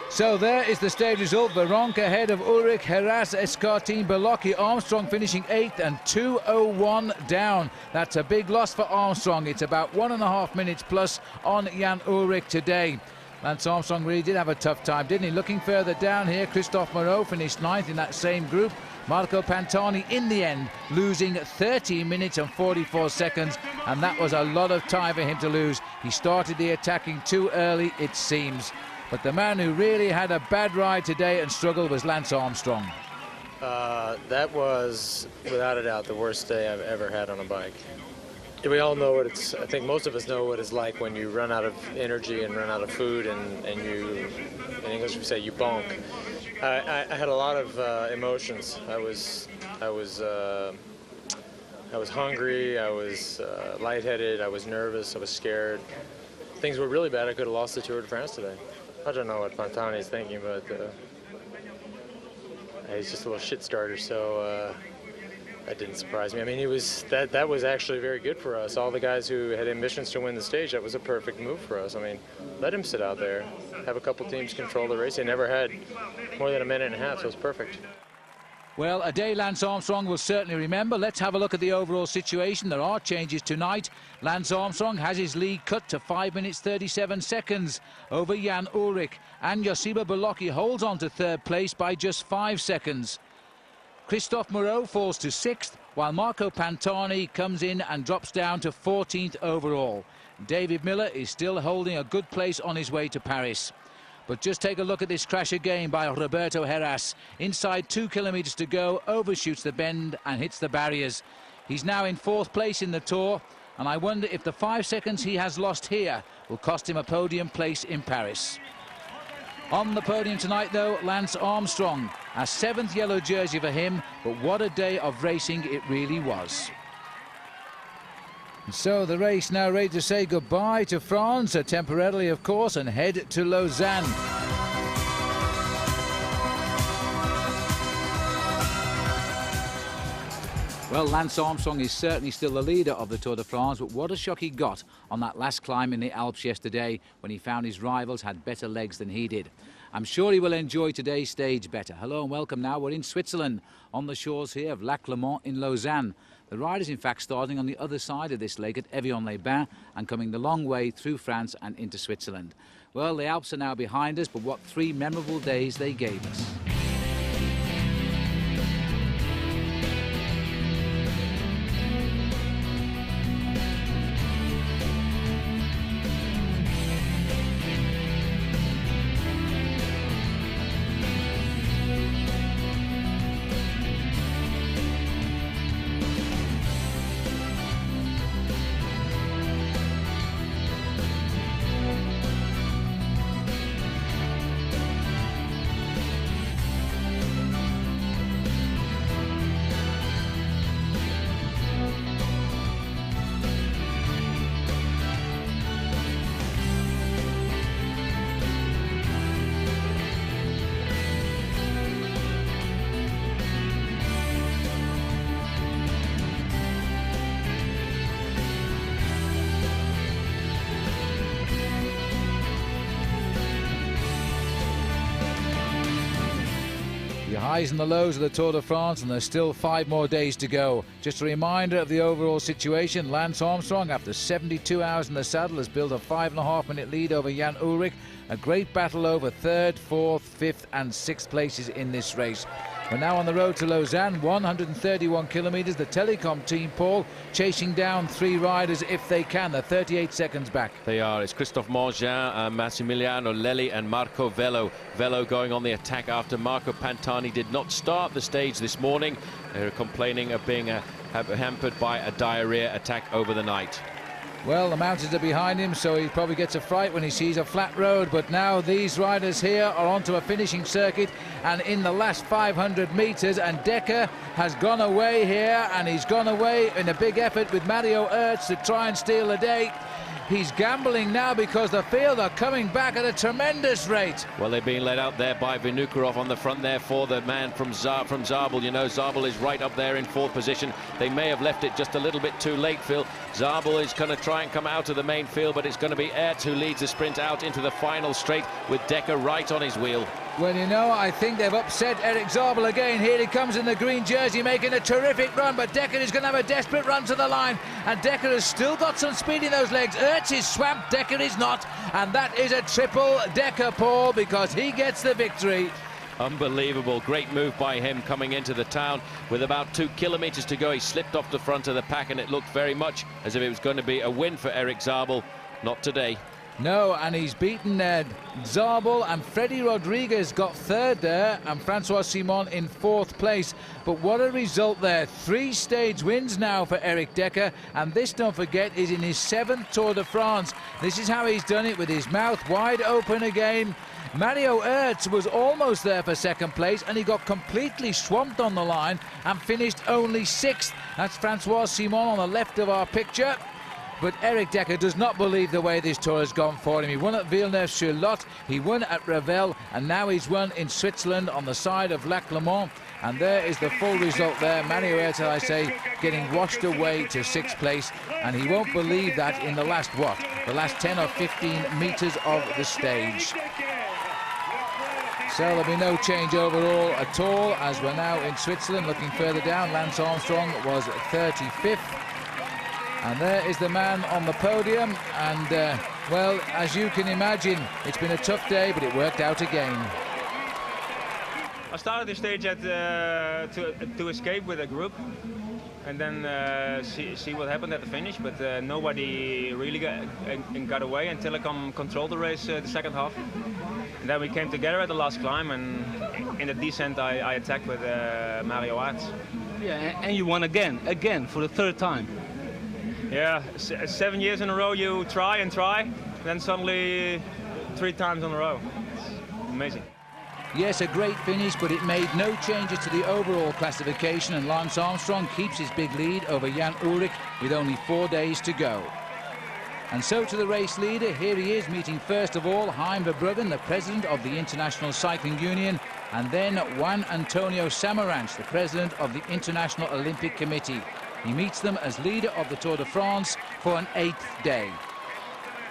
So there is the stage result. Virenque ahead of Ulrich, Jerras, Escartine, Belocchi. Armstrong finishing 8th and 2:01 down. That's a big loss for Armstrong. It's about 1.5 minutes plus on Jan Ullrich today. Lance Armstrong really did have a tough time, didn't he? Looking further down here, Christophe Moreau finished 9th in that same group. Marco Pantani in the end losing 13 minutes and 44 seconds, and that was a lot of time for him to lose. He started the attacking too early, it seems. But the man who really had a bad ride today and struggled was Lance Armstrong. That was, without a doubt, the worst day I've ever had on a bike. We all know what it's, I think most of us know what it's like when you run out of energy and run out of food and you, in English we say you bonk. I had a lot of emotions. I was hungry, I was lightheaded, I was nervous, I was scared. Things were really bad. I could have lost the Tour de France today. I don't know what Pantani is thinking, but he's just a little shit starter, so that didn't surprise me. I mean, that was actually very good for us. All the guys who had ambitions to win the stage, that was a perfect move for us. I mean, let him sit out there, have a couple teams control the race. They never had more than a minute and a half, so it's perfect. Well, a day Lance Armstrong will certainly remember. Let's have a look at the overall situation. There are changes tonight. Lance Armstrong has his lead cut to 5 minutes 37 seconds over Jan Ullrich, and Josipa Belocchi holds on to 3rd place by just 5 seconds. Christophe Moreau falls to 6th, while Marco Pantani comes in and drops down to 14th overall. David Miller is still holding a good place on his way to Paris. But just take a look at this crash again by Roberto Jerras. Inside 2 kilometers to go, overshoots the bend and hits the barriers. He's now in 4th place in the Tour, and I wonder if the 5 seconds he has lost here will cost him a podium place in Paris. On the podium tonight, though, Lance Armstrong. A 7th yellow jersey for him, but what a day of racing it really was. So the race now ready to say goodbye to France, temporarily of course, and head to Lausanne. Well, Lance Armstrong is certainly still the leader of the Tour de France, but what a shock he got on that last climb in the Alps yesterday when he found his rivals had better legs than he did. I'm sure he will enjoy today's stage better. Hello and welcome now. We're in Switzerland on the shores here of Lac Lamont in Lausanne. The ride is in fact starting on the other side of this lake at Evian-les-Bains and coming the long way through France and into Switzerland. Well, the Alps are now behind us, but what 3 memorable days they gave us. Highs and the lows of the Tour de France, and there's still 5 more days to go. Just a reminder of the overall situation. Lance Armstrong, after 72 hours in the saddle, has built a 5.5 minute lead over Jan Ullrich. A great battle over 3rd, 4th, 5th and 6th places in this race. We're now on the road to Lausanne, 131 kilometres. The Telecom team, Paul, chasing down 3 riders if they can. They're 38 seconds back. They are. It's Christophe Mangin, Massimiliano Lilly and Marco Velo. Velo going on the attack after Marco Pantani did not start the stage this morning. They're complaining of being hampered by a diarrhea attack over the night. Well, the mountains are behind him, so he probably gets a fright when he sees a flat road. But now these riders here are onto a finishing circuit, and in the last 500 metres, and Decker has gone away here, and he's gone away in a big effort with Mario Ertz to try and steal the day. He's gambling now because the field are coming back at a tremendous rate. Well, they're being led out there by Vinokurov on the front there for the man from Zabel. You know, Zabel is right up there in fourth position. They may have left it just a little bit too late, Phil. Zabel is going to try and come out of the main field, but it's going to be Ertz who leads the sprint out into the final straight with Decker right on his wheel. Well, you know, I think they've upset Eric Zabel again. Here he comes in the green jersey, making a terrific run, but Decker is going to have a desperate run to the line, and Decker has still got some speed in those legs. Ertz is swamped, Decker is not, and that is a triple Decker, Paul, because he gets the victory. Unbelievable, great move by him coming into the town with about 2 kilometers to go. He slipped off the front of the pack, and it looked very much as if it was going to be a win for Eric Zabel. Not today. No, and he's beaten Zabel, and Freddy Rodriguez got third there, and Francois Simon in fourth place. But what a result there. 3 stage wins now for Eric Decker, and this, don't forget, is in his 7th Tour de France. This is how he's done it, with his mouth wide open again. Mario Ertz was almost there for second place, and he got completely swamped on the line and finished only 6th. That's Francois Simon on the left of our picture. But Eric Decker does not believe the way this tour has gone for him. He won at Villeneuve-sur-Lot, he won at Revel, and now he's won in Switzerland on the side of Lamont. And there is the full result there. Mario Ertz, I say, getting washed away to 6th place, and he won't believe that in the last, the last 10 or 15 metres of the stage. So there'll be no change overall at all, as we're now in Switzerland. Looking further down, Lance Armstrong was 35th. And there is the man on the podium, and well, as you can imagine, it's been a tough day, but it worked out again. I started the stage to escape with a group, and then see what happened at the finish, but nobody really got away until I controlled the race the second half. And then we came together at the last climb, and in the descent I attacked with Mario Ertz. Yeah, and you won again for the 3rd time. Yeah, 7 years in a row you try and try, then suddenly 3 times in a row. It's amazing. Yes, a great finish, but it made no changes to the overall classification, and Lance Armstrong keeps his big lead over Jan Ullrich with only 4 days to go. And so to the race leader, here he is, meeting first of all Hein Verbruggen, the president of the International Cycling Union, and then Juan Antonio Samaranch, the president of the International Olympic Committee. He meets them as leader of the Tour de France for an 8th day.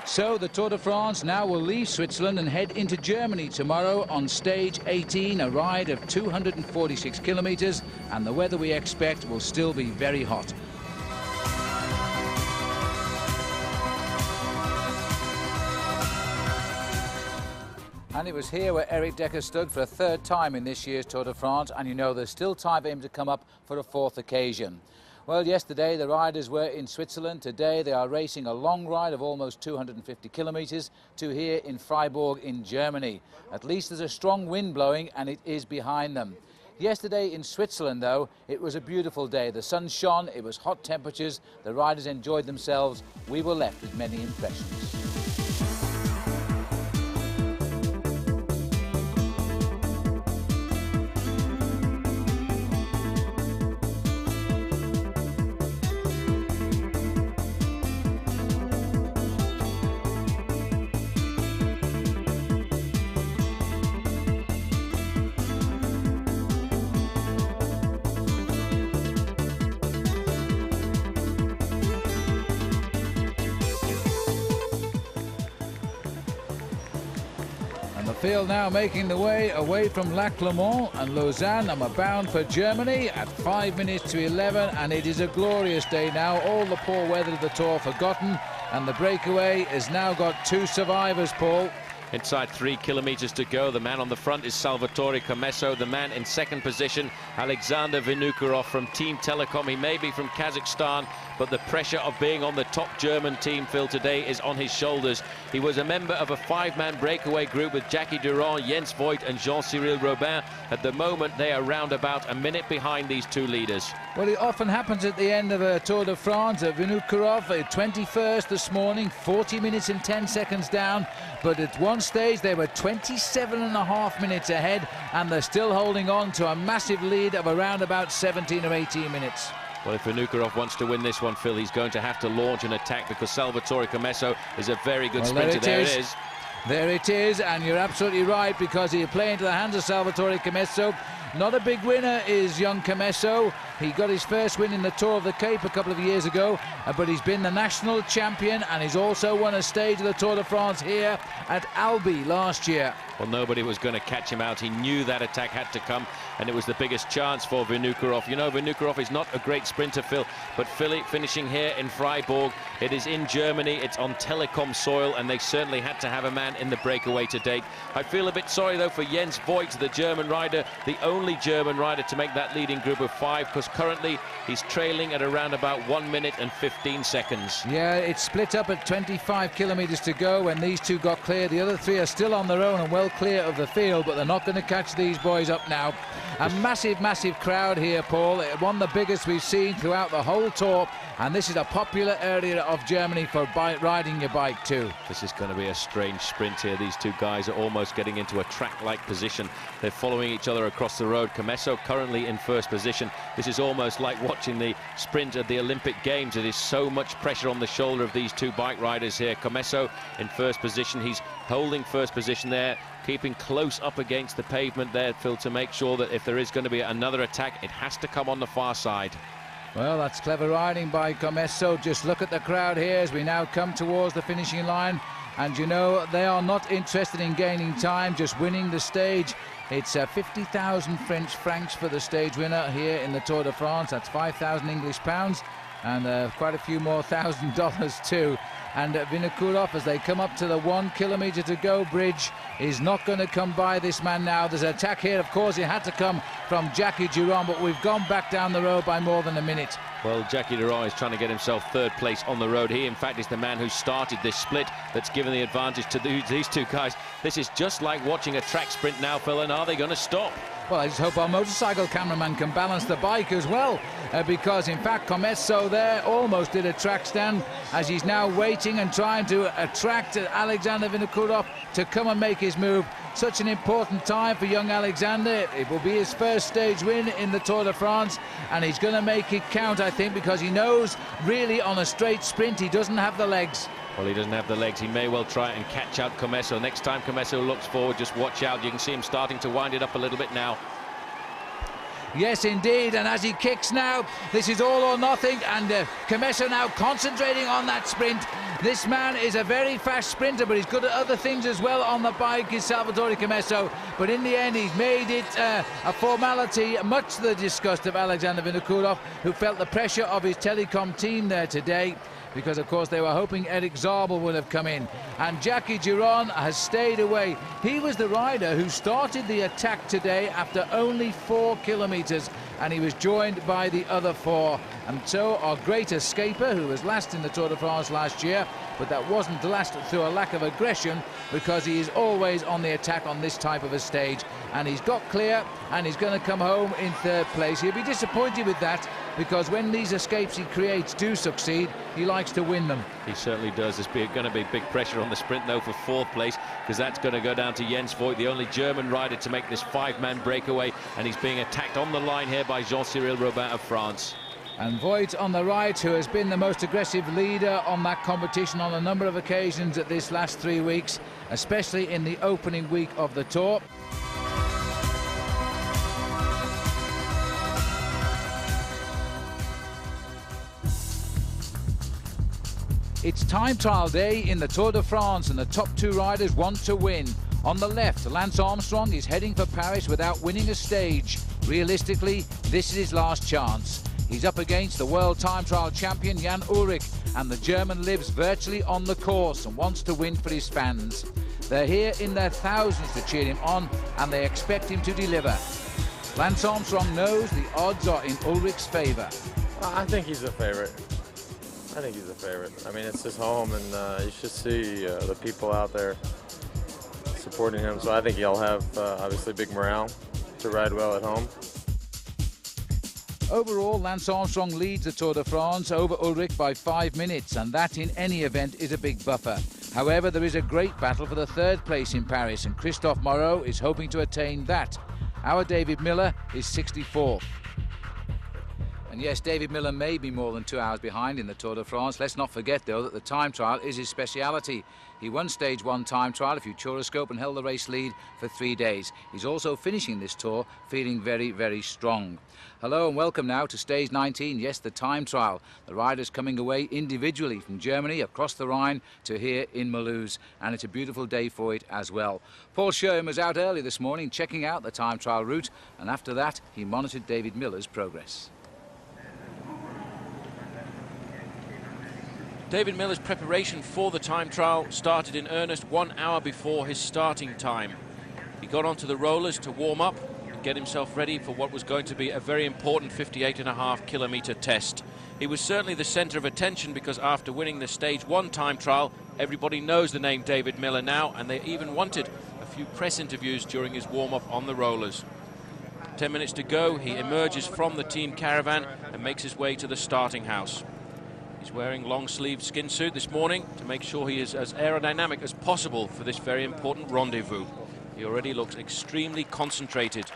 So the Tour de France now will leave Switzerland and head into Germany tomorrow on stage 18, a ride of 246 kilometers, and the weather we expect will still be very hot. And it was here where Eric Decker stood for a 3rd time in this year's Tour de France, and you know there's still time for him to come up for a 4th occasion. Well, yesterday the riders were in Switzerland. Today they are racing a long ride of almost 250 kilometers to here in Freiburg in Germany. At least there's a strong wind blowing, and it is behind them. Yesterday in Switzerland, though, it was a beautiful day. The sun shone, it was hot temperatures, the riders enjoyed themselves. We were left with many impressions. Field now making the way away from Lamont and Lausanne, and we're bound for Germany at 5 minutes to 11, and it is a glorious day now. All the poor weather of the Tour forgotten, and the breakaway has now got 2 survivors, Paul. Inside 3 kilometers to go. The man on the front is Salvatore Comesso. The man in 2nd position, Alexander Vinokurov from Team Telecom. He may be from Kazakhstan, but the pressure of being on the top German team, Phil, today is on his shoulders. He was a member of a 5-man breakaway group with Jackie Durand, Jens Voigt and Jean-Cyril Robin. At the moment, they are round about a minute behind these 2 leaders. Well, it often happens at the end of a Tour de France. Vinokurov, 21st this morning, 40 minutes and 10 seconds down, but at one stage they were 27.5 minutes ahead, and they're still holding on to a massive lead of around about 17 or 18 minutes. Well, if Vinokurov wants to win this one, Phil, he's going to have to launch an attack because Salvatore Commesso is a very good sprinter. There it is. There it is, and you're absolutely right, because he'll play into the hands of Salvatore Commesso. Not a big winner is young Commesso. He got his first win in the Tour of the Cape a couple of years ago, but he's been the national champion, and he's also won a stage of the Tour de France here at Albi last year. Well, nobody was going to catch him out. He knew that attack had to come, and it was the biggest chance for Vinokurov. You know, Vinokurov is not a great sprinter, Phil, but finishing here in Freiburg, it is in Germany, it's on Telekom soil, and they certainly had to have a man in the breakaway to date. I feel a bit sorry, though, for Jens Voigt, the German rider, the only German rider to make that leading group of 5, because currently he's trailing at around about 1 minute and 15 seconds. Yeah, it's split up at 25 kilometres to go when these two got clear. The other three are still on their own and well clear of the field, but they're not going to catch these boys up now. A massive, massive crowd here, Paul. One of the biggest we've seen throughout the whole tour, and this is a popular area of Germany for riding your bike too. This is going to be a strange sprint here. These two guys are almost getting into a track-like position. They're following each other across the road. Commesso currently in first position. This is almost like watching the sprint at the Olympic Games. It is so much pressure on the shoulder of these two bike riders here. Commesso in first position. He's holding first position there, keeping close up against the pavement there, Phil, to make sure that if there is going to be another attack, it has to come on the far side. Well, that's clever riding by Commesso. Just look at the crowd here as we now come towards the finishing line. And you know, they are not interested in gaining time, just winning the stage. It's 50,000 French francs for the stage winner here in the Tour de France. That's 5,000 English pounds, and quite a few more $1,000 too. And Vinokurov, as they come up to the 1 kilometre to go bridge, is not going to come by this man now. There's an attack here. Of course, it had to come from Jackie Durand, but we've gone back down the road by more than a minute. Well, Jackie Durand is trying to get himself third place on the road. He, in fact, is the man who started this split that's given the advantage to these two guys. This is just like watching a track sprint now, Phil, and are they going to stop? Well, I just hope our motorcycle cameraman can balance the bike as well, because, in fact, Commesso there almost did a track stand as he's now waiting and trying to attract Alexander Vinokurov to come and make his move. Such an important time for young Alexander. It will be his first stage win in the Tour de France, and he's going to make it count, I think, because he knows really on a straight sprint he doesn't have the legs. Well, he doesn't have the legs. He may well try and catch out Commesso. Next time Commesso looks forward, just watch out. You can see him starting to wind it up a little bit now. Yes, indeed, and as he kicks now, this is all or nothing, and Commesso now concentrating on that sprint. This man is a very fast sprinter, but he's good at other things as well on the bike, is Salvatore Commesso. But in the end, he's made it a formality, much to the disgust of Alexander Vinokurov, who felt the pressure of his telecom team there today, because of course they were hoping Eric Zabel would have come in. And Jackie Durand has stayed away. He was the rider who started the attack today after only 4 kilometres, and he was joined by the other 4. And so our great escaper, who was last in the Tour de France last year, but that wasn't last through a lack of aggression, because he is always on the attack on this type of a stage. And he's got clear, and he's going to come home in third place. He'll be disappointed with that, because when these escapes he creates do succeed, he likes to win them. He certainly does. There's going to be big pressure on the sprint, though, for fourth place, because that's going to go down to Jens Voigt, the only German rider to make this 5-man breakaway, and he's being attacked on the line here by Jean-Cyril Robin of France. And Voigt on the right, who has been the most aggressive leader on that competition on a number of occasions at this last 3 weeks, especially in the opening week of the Tour. It's time trial day in the Tour de France, and the top 2 riders want to win. On the left, Lance Armstrong is heading for Paris without winning a stage. Realistically, this is his last chance. He's up against the world time trial champion Jan Ullrich, and the German lives virtually on the course and wants to win for his fans. They're here in their thousands to cheer him on, and they expect him to deliver. Lance Armstrong knows the odds are in Ullrich's favour. I think he's a favourite. I think he's a favourite. I mean, it's his home, and you should see the people out there supporting him. So I think he'll have, obviously, big morale to ride well at home. Overall, Lance Armstrong leads the Tour de France over Ullrich by 5 minutes, and that in any event is a big buffer. However, there is a great battle for the 3rd place in Paris, and Christophe Moreau is hoping to attain that. Our David Miller is 64th. And yes, David Miller may be more than 2 hours behind in the Tour de France. Let's not forget, though, that the time trial is his speciality. He won Stage 1 time trial, a Futuroscope, and held the race lead for 3 days. He's also finishing this tour feeling very, very strong. Hello and welcome now to Stage 19, yes, the time trial. The riders coming away individually from Germany across the Rhine to here in Mulhouse, and it's a beautiful day for it as well. Paul Sherman was out early this morning checking out the time trial route, and after that he monitored David Miller's progress. David Miller's preparation for the time trial started in earnest 1 hour before his starting time. He got onto the rollers to warm up and get himself ready for what was going to be a very important 58.5-kilometer test. He was certainly the centre of attention because after winning the Stage 1 time trial, everybody knows the name David Miller now, and they even wanted a few press interviews during his warm-up on the rollers. 10 minutes to go, he emerges from the team caravan and makes his way to the starting house. He's wearing long-sleeved skin suit this morning to make sure he is as aerodynamic as possible for this very important rendezvous. He already looks extremely concentrated.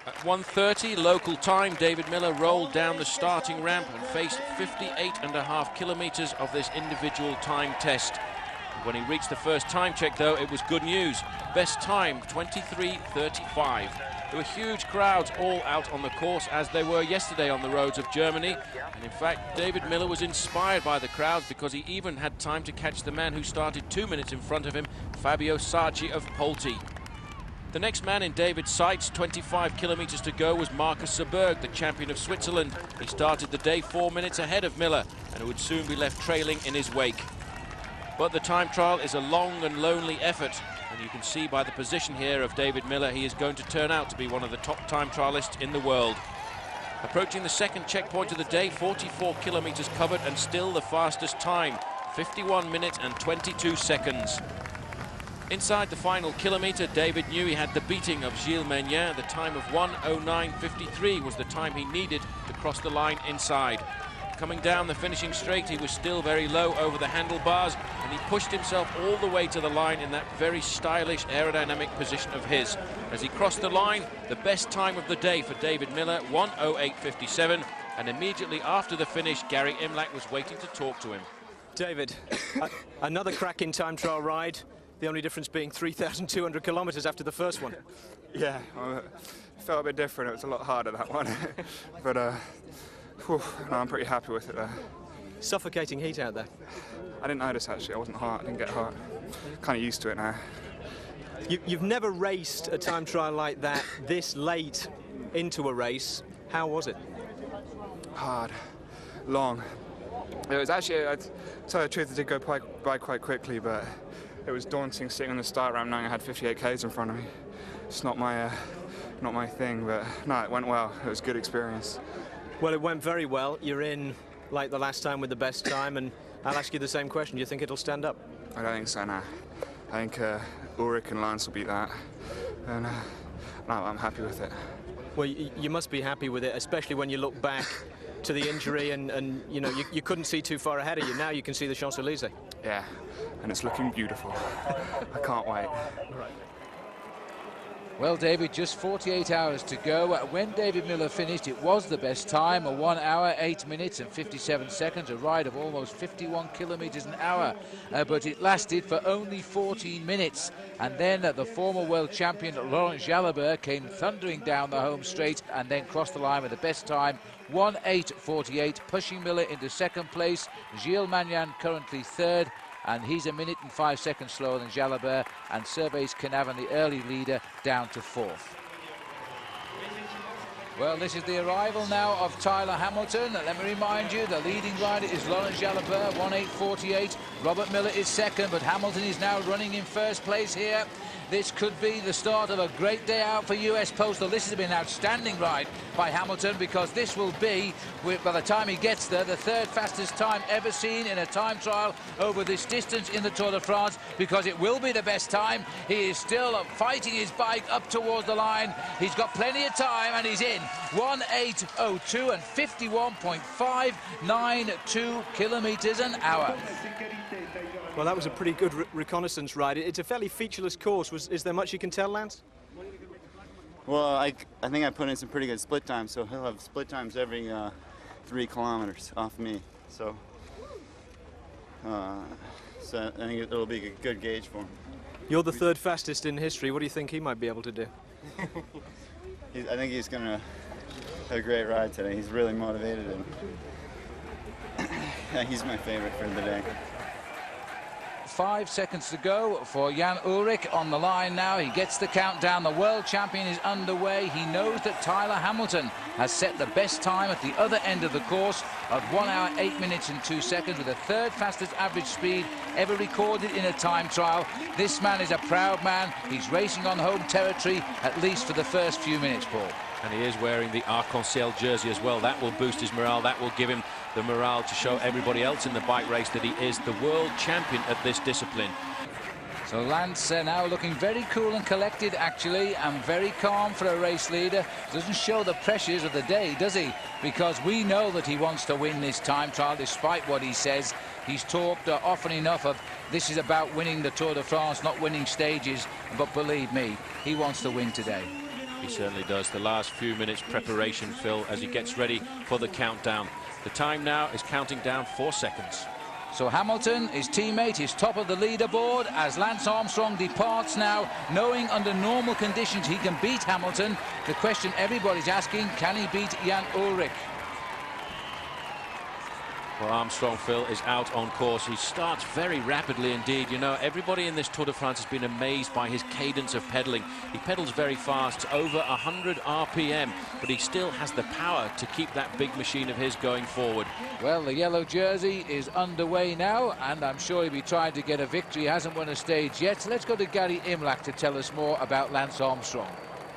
At 1:30 local time, David Miller rolled down the starting ramp and faced 58.5 kilometers of this individual time test. When he reached the first time check, though, it was good news. Best time, 23:35. There were huge crowds all out on the course, as they were yesterday on the roads of Germany. And in fact, David Miller was inspired by the crowds because he even had time to catch the man who started 2 minutes in front of him, Fabio Sacchi of Polti. The next man in David's sights, 25 kilometers to go, was Marcus Suburg, the champion of Switzerland. He started the day 4 minutes ahead of Miller and would soon be left trailing in his wake. But the time trial is a long and lonely effort, and you can see by the position here of David Miller, he is going to turn out to be one of the top time trialists in the world. Approaching the second checkpoint of the day, 44 kilometers covered and still the fastest time, 51 minutes and 22 seconds. Inside the final kilometre, David knew he had the beating of Gilles Meunier. The time of 1:09.53 was the time he needed to cross the line inside. Coming down the finishing straight, he was still very low over the handlebars, and he pushed himself all the way to the line in that very stylish aerodynamic position of his. As he crossed the line, the best time of the day for David Miller, 1:08.57, and immediately after the finish, Gary Imlach was waiting to talk to him. David, another cracking time trial ride, the only difference being 3,200 kilometres after the first one. Yeah, well, it felt a bit different. It was a lot harder, that one. But no, I'm pretty happy with it there. Suffocating heat out there. I didn't notice, actually. I wasn't hot. I didn't get hot. Kind of used to it now. You've never raced a time trial like that this late into a race. How was it? Hard. Long. It was actually, I'd tell the truth, it did go by quite quickly, but it was daunting sitting on the start ramp knowing I had 58 Ks in front of me. It's not my thing, but no, it went well. It was a good experience. Well, it went very well. You're in, like the last time, with the best time, and I'll ask you the same question. Do you think it'll stand up? I don't think so, no. I think Ulrich and Lance will beat that, and no, I'm happy with it. Well, you must be happy with it, especially when you look back to the injury and you know, you couldn't see too far ahead of you. Now you can see the Champs-Élysées. Yeah, and it's looking beautiful. I can't wait. Right. Well, David, just 48 hours to go. When David Miller finished, it was the best time, a 1 hour, 8 minutes and 57 seconds, a ride of almost 51 kilometers an hour. But it lasted for only 14 minutes. And then the former world champion, Laurent Jalabert, came thundering down the home straight and then crossed the line with the best time, 1:08.48, pushing Miller into second place. Gilles Meunier currently third, and he's a minute and 5 seconds slower than Jalabert, and Servais Knaven, the early leader, down to fourth. Well, this is the arrival now of Tyler Hamilton. Let me remind you, the leading rider is Laurent Jalabert, 1:08.48. Robert Miller is second, but Hamilton is now running in first place here. This could be the start of a great day out for US Postal. This has been an outstanding ride by Hamilton, because this will be, by the time he gets there, the third fastest time ever seen in a time trial over this distance in the Tour de France, because it will be the best time. He is still fighting his bike up towards the line. He's got plenty of time, and he's in 1:08.02 and 51.592 kilometers an hour. Well, that was a pretty good reconnaissance ride. It's a fairly featureless course. Is there much you can tell, Lance? Well, I think I put in some pretty good split times, so he'll have split times every 3 kilometers off me. So I think it'll be a good gauge for him. You're the 3rd fastest in history. What do you think he might be able to do? I think he's going to have a great ride today. He's really motivated, and yeah, he's my favorite for the day. 5 seconds to go for Jan Ullrich on the line now. He gets the countdown. The world champion is underway. He knows that Tyler Hamilton has set the best time at the other end of the course of 1 hour, 8 minutes and 2 seconds with the 3rd fastest average speed ever recorded in a time trial. This man is a proud man. He's racing on home territory, at least for the first few minutes, Paul. And he is wearing the Arc-en-Ciel jersey as well. That will boost his morale. That will give him the morale to show everybody else in the bike race that he is the world champion at this discipline. So Lance now looking very cool and collected, actually, and very calm for a race leader. Doesn't show the pressures of the day, does he? Because we know that he wants to win this time trial, despite what he says. He's talked often enough of this is about winning the Tour de France, not winning stages. But believe me, he wants to win today. He certainly does. The last few minutes preparation, Phil, as he gets ready for the countdown. The time now is counting down 4 seconds. So Hamilton, his teammate, is top of the leaderboard as Lance Armstrong departs now, knowing under normal conditions he can beat Hamilton. The question everybody's asking, can he beat Jan Ullrich? Well, Armstrong, Phil, is out on course. He starts very rapidly indeed. You know, everybody in this Tour de France has been amazed by his cadence of pedaling. He pedals very fast, over 100 RPM, but he still has the power to keep that big machine of his going forward. Well, the yellow jersey is underway now, and I'm sure he'll be trying to get a victory. He hasn't won a stage yet. So let's go to Gary Imlach to tell us more about Lance Armstrong.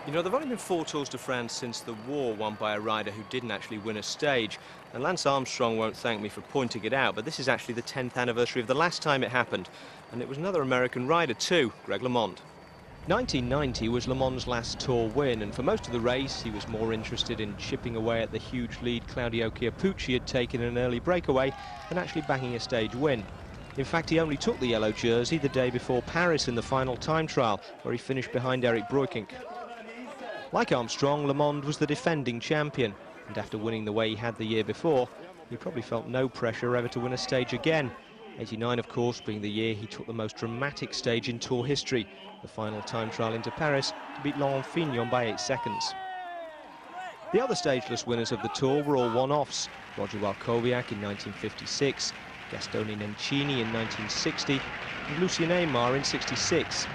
You know, there have only been 4 Tours de France since the war, won by a rider who didn't actually win a stage. And Lance Armstrong won't thank me for pointing it out, but this is actually the 10th anniversary of the last time it happened. And it was another American rider too, Greg Lamont. 1990 was Lamont's last Tour win, and for most of the race he was more interested in chipping away at the huge lead Claudio Chiappucci had taken in an early breakaway than actually backing a stage win. In fact, he only took the yellow jersey the day before Paris in the final time trial, where he finished behind Eric Breukink. Like Armstrong, Lamont was the defending champion, and after winning the way he had the year before, he probably felt no pressure ever to win a stage again. 89, of course, being the year he took the most dramatic stage in Tour history, the final time trial into Paris, to beat Laurent Fignon by 8 seconds. The other stageless winners of the Tour were all one-offs. Roger Walkowiak in 1956, Gastone Nencini in 1960, and Lucien Aymar in 66.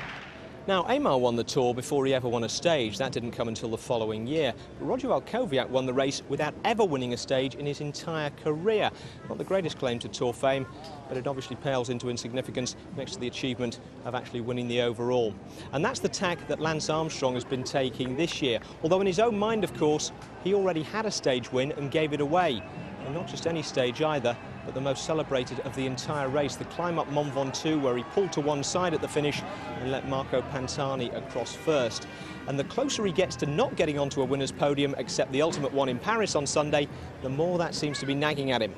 Now, Aymar won the Tour before he ever won a stage. That didn't come until the following year. But Roger Walkowiak won the race without ever winning a stage in his entire career. Not the greatest claim to Tour fame, but it obviously pales into insignificance next to the achievement of actually winning the overall. And that's the tack that Lance Armstrong has been taking this year. Although in his own mind, of course, he already had a stage win and gave it away. And not just any stage either, but the most celebrated of the entire race, the climb up Mont Ventoux, where he pulled to one side at the finish and let Marco Pantani across first. And the closer he gets to not getting onto a winner's podium, except the ultimate one in Paris on Sunday, the more that seems to be nagging at him.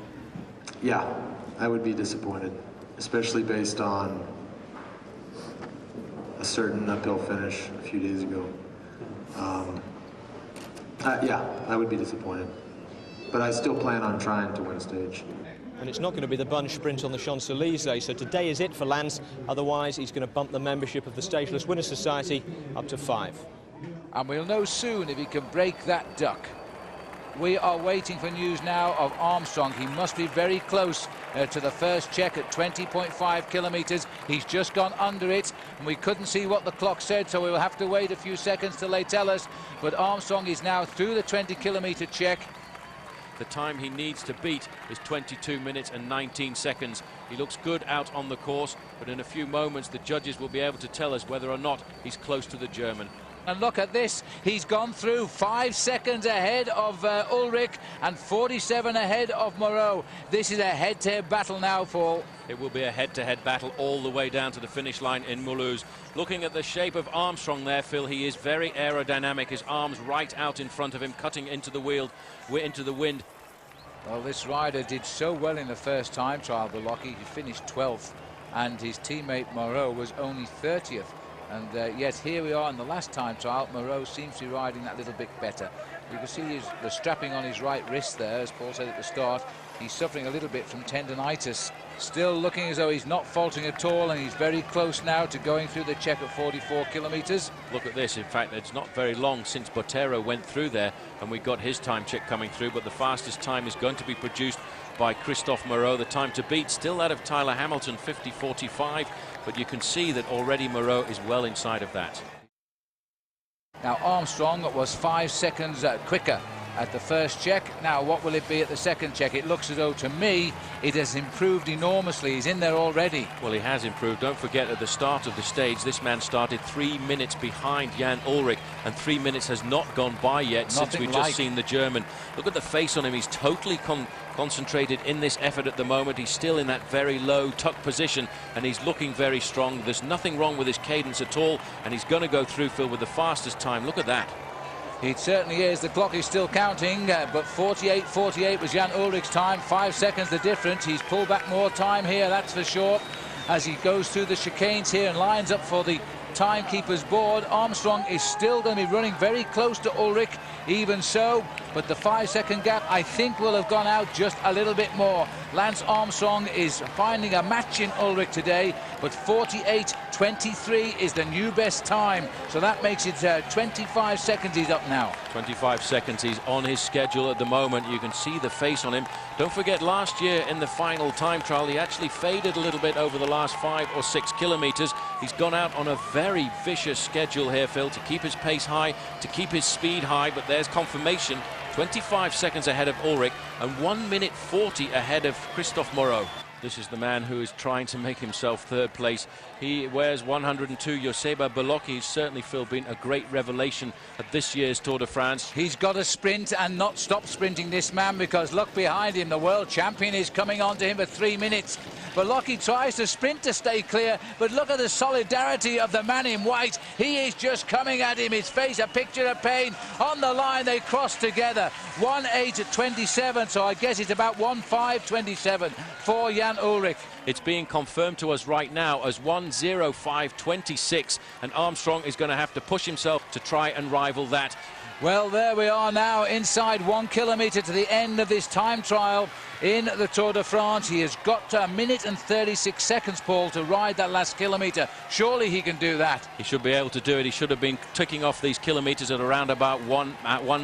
Yeah, I would be disappointed, especially based on a certain uphill finish a few days ago. Yeah, I would be disappointed. But I still plan on trying to win a stage. And it's not going to be the bunch sprint on the Champs-Élysées, so today is it for Lance. Otherwise, he's going to bump the membership of the Stageless Winners Society up to 5. And we'll know soon if he can break that duck. We are waiting for news now of Armstrong. He must be very close to the first check at 20.5 kilometres. He's just gone under it, and we couldn't see what the clock said, so we will have to wait a few seconds till they tell us. But Armstrong is now through the 20-kilometre check. The time he needs to beat is 22 minutes and 19 seconds. He looks good out on the course, but in a few moments the judges will be able to tell us whether or not he's close to the German. And look at this, he's gone through 5 seconds ahead of Ullrich and 47 ahead of Moreau. This is a head-to-head battle now, Paul. It will be a head-to-head battle all the way down to the finish line in Mulhouse. Looking at the shape of Armstrong there, Phil, he is very aerodynamic. His arms right out in front of him, cutting into the wind. Well, this rider did so well in the first time trial, Bolocki. He finished 12th, and his teammate Moreau was only 30th. And yet here we are in the last time trial. Moreau seems to be riding that little bit better. You can see the strapping on his right wrist there, as Paul said at the start. He's suffering a little bit from tendonitis. Still looking as though he's not faltering at all, and he's very close now to going through the check at 44 kilometres. Look at this. In fact, it's not very long since Botero went through there, and we got his time check coming through, but the fastest time is going to be produced by Christophe Moreau. The time to beat still that of Tyler Hamilton, 50.45, but you can see that already Moreau is well inside of that. Now Armstrong was 5 seconds quicker at the first check. Now what will it be at the second check? It looks as though, to me, it has improved enormously. He's in there already. Well, he has improved. Don't forget, at the start of the stage, this man started 3 minutes behind Jan Ullrich, and 3 minutes has not gone by yet since we've just seen the German. Look at the face on him. He's totally concentrated in this effort at the moment. He's still in that very low tuck position, and he's looking very strong. There's nothing wrong with his cadence at all, and he's going to go through, Phil, with the fastest time. Look at that. It certainly is. The clock is still counting, but 48.48 was Jan Ullrich's time. 5 seconds the difference. He's pulled back more time here, that's for sure, as he goes through the chicanes here and lines up for the timekeeper's board. Armstrong is still going to be running very close to Ullrich, even so, but the 5 second gap, I think, will have gone out just a little bit more. Lance Armstrong is finding a match in Ullrich today, but 48.23 is the new best time, so that makes it 25 seconds he's up now. 25 seconds, he's on his schedule at the moment. You can see the face on him. Don't forget, last year in the final time trial, he actually faded a little bit over the last 5 or 6 kilometers. He's gone out on a very vicious schedule here, Phil, to keep his pace high, to keep his speed high, but there's confirmation. 25 seconds ahead of Ullrich and 1 minute 40 ahead of Christophe Moreau. This is the man who is trying to make himself third place. He wears 102. Joseba Belocchi has certainly, Phil, been a great revelation at this year's Tour de France. He's got to sprint and not stop sprinting, this man, because look behind him. The world champion is coming on to him for 3 minutes. Belocchi tries to sprint to stay clear, but look at the solidarity of the man in white. He is just coming at him, his face a picture of pain. On the line they cross together. 1:8.27, so I guess it's about 1:5.27 for Jan Ullrich. It's being confirmed to us right now as 1:05.26, and Armstrong is going to have to push himself to try and rival that. Well, there we are now, inside 1 kilometre to the end of this time trial in the Tour de France. He has got 1 minute and 36 seconds, Paul, to ride that last kilometre. Surely he can do that. He should be able to do it. He should have been ticking off these kilometres at around about 1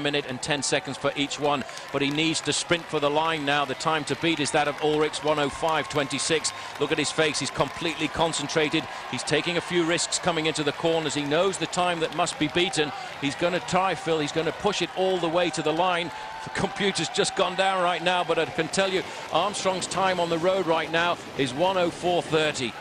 minute and 10 seconds for each one. But he needs to sprint for the line now. The time to beat is that of Ullrich's 1:05.26. Look at his face. He's completely concentrated. He's taking a few risks coming into the corners. He knows the time that must be beaten. He's going to try, Phil. He's going to push it all the way to the line. The computer's just gone down right now, but I can tell you Armstrong's time on the road right now is 1:04.30.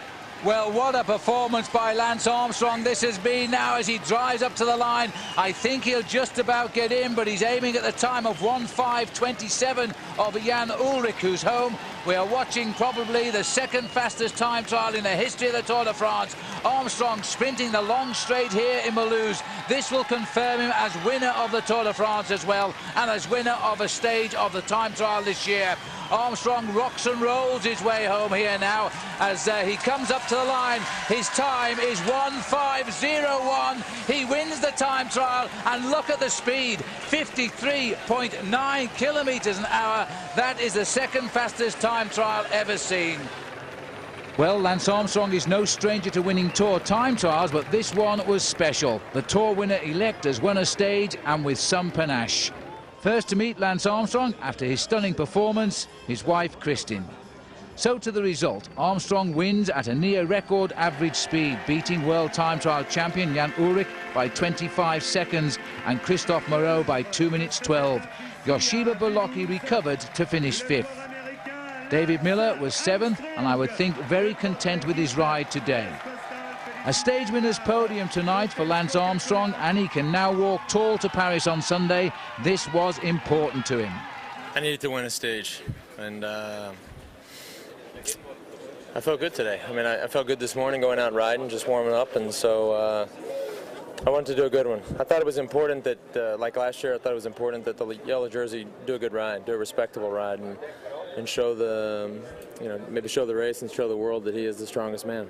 Well, what a performance by Lance Armstrong this has been now as he drives up to the line. I think he'll just about get in, but he's aiming at the time of 1:05.27 of Jan Ullrich, who's home. We are watching probably the second fastest time trial in the history of the Tour de France. Armstrong sprinting the long straight here in Mulhouse. This will confirm him as winner of the Tour de France as well, and as winner of a stage of the time trial this year. Armstrong rocks and rolls his way home here now as he comes up to the line. His time is 1:05.01. He wins the time trial, and look at the speed, 53.9 kilometres an hour. That is the second fastest time trial ever seen. Well, Lance Armstrong is no stranger to winning Tour time trials, but this one was special. The Tour winner-elect has won a stage, and with some panache. First to meet Lance Armstrong after his stunning performance, his wife Kristin. So to the result, Armstrong wins at a near record average speed, beating world time trial champion Jan Ullrich by 25 seconds and Christophe Moreau by 2 minutes 12. Joseba Belocchi recovered to finish 5th. David Miller was 7th, and I would think very content with his ride today. A stage winner's podium tonight for Lance Armstrong, and he can now walk tall to Paris on Sunday. This was important to him. I needed to win a stage, and I felt good today. I mean, I felt good this morning going out riding, just warming up, and so I wanted to do a good one. I thought it was important that, like last year, I thought it was important that the yellow jersey do a good ride, do a respectable ride, and show the, maybe show the race and show the world that he is the strongest man.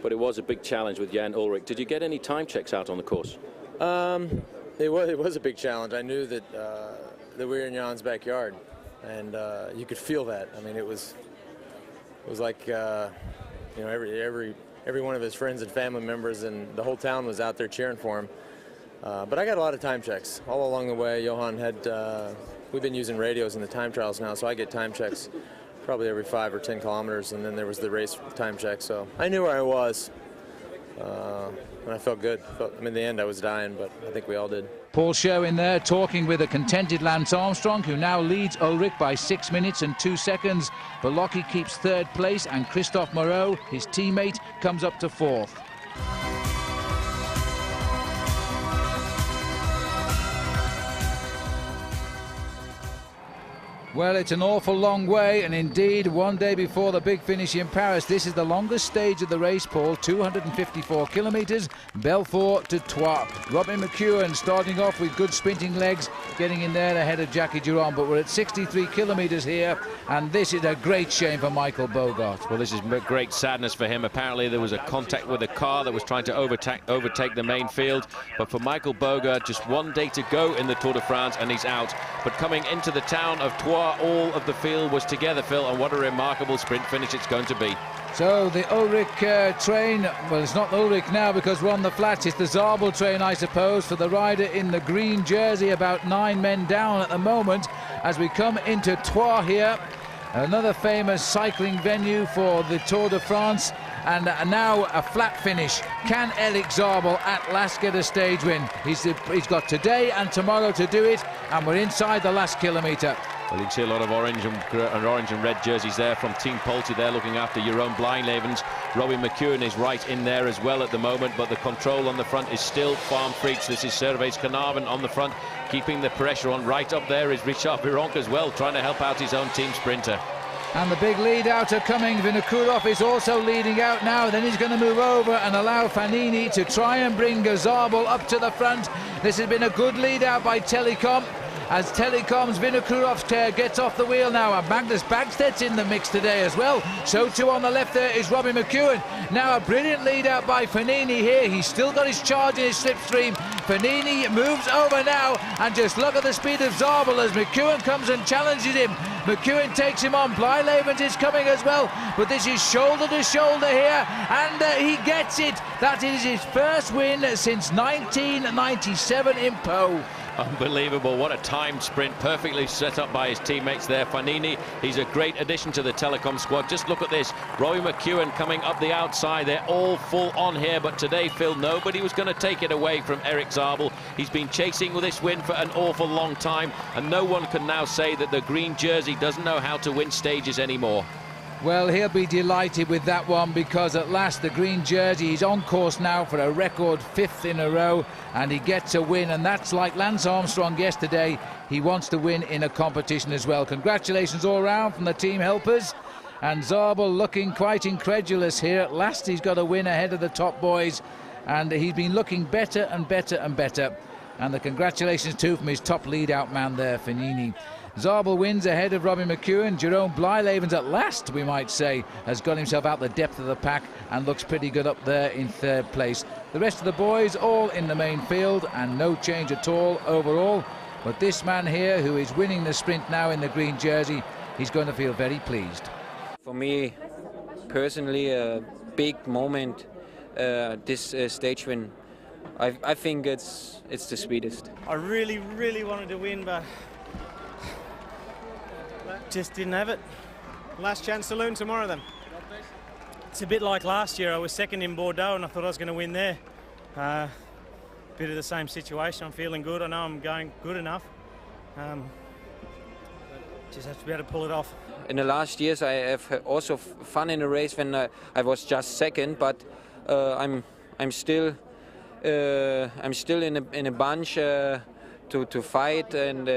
But it was a big challenge with Jan Ullrich. Did you get any time checks out on the course? It was a big challenge. I knew that we were in Jan's backyard, and you could feel that. I mean, it was like you know, every one of his friends and family members and the whole town was out there cheering for him. But I got a lot of time checks all along the way. Johan had we've been using radios in the time trials now, so I get time checks probably every 5 or 10 kilometers, and then there was the race time check. So I knew where I was. And I felt good. I mean, in the end, I was dying, but I think we all did. Paul Sherwin there talking with a contented Lance Armstrong, who now leads Ulrich by 6 minutes and 2 seconds. Belocchi keeps 3rd place, and Christophe Moreau, his teammate, comes up to 4th. Well, it's an awful long way, and indeed, one day before the big finish in Paris, this is the longest stage of the race, Paul, 254 kilometres, Belfort to Troyes. Robin McEwen starting off with good sprinting legs, getting in there ahead of Jackie Durand, but we're at 63 kilometres here, and this is a great shame for Michael Bogart. Well, this is great sadness for him. Apparently there was a contact with a car that was trying to overtake the main field, but for Michael Bogart, just one day to go in the Tour de France, and he's out. But coming into the town of Troyes, all of the field was together, Phil, and what a remarkable sprint finish it's going to be. So the Ulrich train, well, it's not Ulrich now because we're on the flats, it's the Zabel train, I suppose, for the rider in the green jersey, about 9 men down at the moment as we come into Troyes here, another famous cycling venue for the Tour de France. And now a flat finish. Can Eric Zabel at last get a stage win? He's got today and tomorrow to do it, and we're inside the last kilometre. Well, you can see a lot of orange and red jerseys there from Team Pulte. They're looking after Jeroen Blijlevens. Robbie McEwen is right in there as well at the moment, but the control on the front is still Farm Freaks. This is Servais Knaven on the front, keeping the pressure on. Right up there is Richard Virenque as well, trying to help out his own team sprinter. And the big lead outer coming. Vinokurov is also leading out now. Then he's going to move over and allow Fanini to try and bring Zabel up to the front. This has been a good lead out by Telecom. As Telecom's Vinokurov's gets off the wheel now, and Magnus Bagstedt's in the mix today as well. So too on the left there is Robbie McEwen. Now a brilliant lead out by Fanini here. He's still got his charge in his slipstream. Fanini moves over now, and just look at the speed of Zabel as McEwen comes and challenges him. McEwen takes him on. Blijlevens is coming as well, but this is shoulder to shoulder here, and he gets it. That is his first win since 1997 in Pau. Unbelievable, what a timed sprint, perfectly set up by his teammates there. Fanini, he's a great addition to the Telecom squad. Just look at this, Robbie McEwen coming up the outside. They're all full on here, but today, Phil, nobody was going to take it away from Eric Zabel. He's been chasing with this win for an awful long time, and no one can now say that the green jersey doesn't know how to win stages anymore. Well, he'll be delighted with that one, because at last the green jersey is on course now for a record 5th in a row, and he gets a win, and that's like Lance Armstrong yesterday. He wants to win in a competition as well. Congratulations all round from the team helpers, and Zabel looking quite incredulous here. At last he's got a win ahead of the top boys, and he's been looking better and better and better. And the congratulations too from his top lead out man there, Fanini. Zabel wins ahead of Robbie McEwen. Jeroen Blijlevens at last, we might say, has got himself out the depth of the pack and looks pretty good up there in 3rd place. The rest of the boys all in the main field, and no change at all overall. But this man here, who is winning the sprint now in the green jersey, he's going to feel very pleased. For me, personally, a big moment, this stage win. I think it's the sweetest. I really wanted to win, but just didn't have it. Last chance saloon tomorrow then. It's a bit like last year. I was 2nd in Bordeaux and I thought I was going to win there. Bit of the same situation. I'm feeling good. I know I'm going good enough. Just have to be able to pull it off. In the last years I have also fun in a race when I was just 2nd, but I'm still in a bunch to fight, and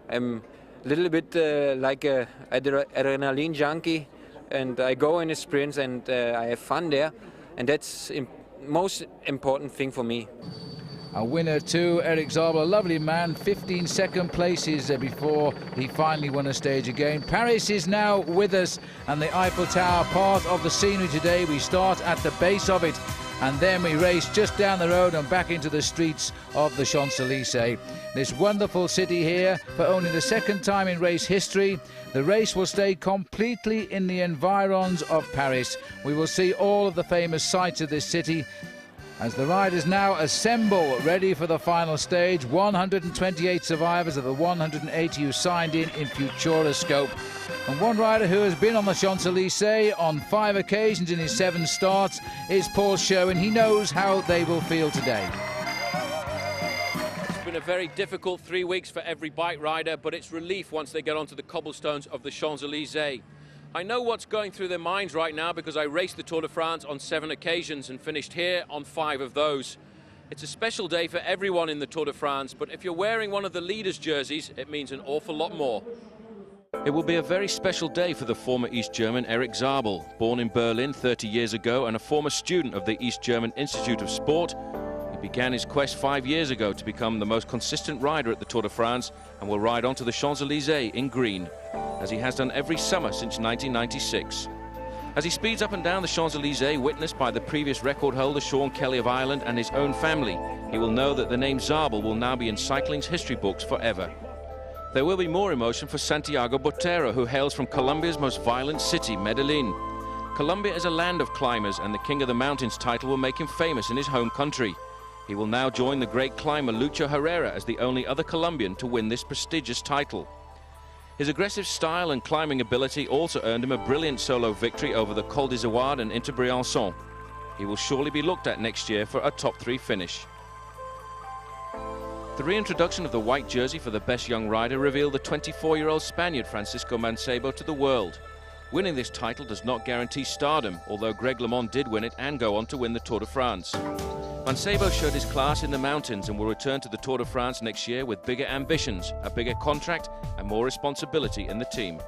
I'm a little bit like a adrenaline junkie, and I go in the sprints and I have fun there, and that's most important thing for me. A winner too, Eric Zabel, a lovely man, 15 second places before he finally won a stage again. Paris is now with us, and the Eiffel Tower part of the scenery today. We start at the base of it, and then we race just down the road and back into the streets of the Champs-Élysées. This wonderful city here, for only the second time in race history, the race will stay completely in the environs of Paris. We will see all of the famous sights of this city as the riders now assemble, ready for the final stage. 128 survivors of the 180 who signed in Futuroscope. And one rider who has been on the Champs-Élysées on 5 occasions in his 7 starts is Paul Sherwin. He knows how they will feel today. It's been a very difficult 3 weeks for every bike rider, but it's relief once they get onto the cobblestones of the Champs-Élysées. I know what's going through their minds right now because I raced the Tour de France on 7 occasions and finished here on 5 of those. It's a special day for everyone in the Tour de France, but if you're wearing one of the leaders' jerseys, it means an awful lot more. It will be a very special day for the former East German Eric Zabel. Born in Berlin 30 years ago and a former student of the East German Institute of Sport, he began his quest 5 years ago to become the most consistent rider at the Tour de France and will ride onto the Champs-Élysées in green, as he has done every summer since 1996. As he speeds up and down the Champs-Élysées, witnessed by the previous record holder Sean Kelly of Ireland and his own family, he will know that the name Zabel will now be in cycling's history books forever. There will be more emotion for Santiago Botero, who hails from Colombia's most violent city, Medellin. Colombia is a land of climbers, and the King of the Mountains title will make him famous in his home country. He will now join the great climber Lucho Herrera as the only other Colombian to win this prestigious title. His aggressive style and climbing ability also earned him a brilliant solo victory over the Col d'Izoard and Inter Briançon. He will surely be looked at next year for a top 3 finish. The reintroduction of the white jersey for the best young rider revealed the 24-year-old Spaniard Francisco Mancebo to the world. Winning this title does not guarantee stardom, although Greg Lamont did win it and go on to win the Tour de France. Mancebo showed his class in the mountains and will return to the Tour de France next year with bigger ambitions, a bigger contract and more responsibility in the team.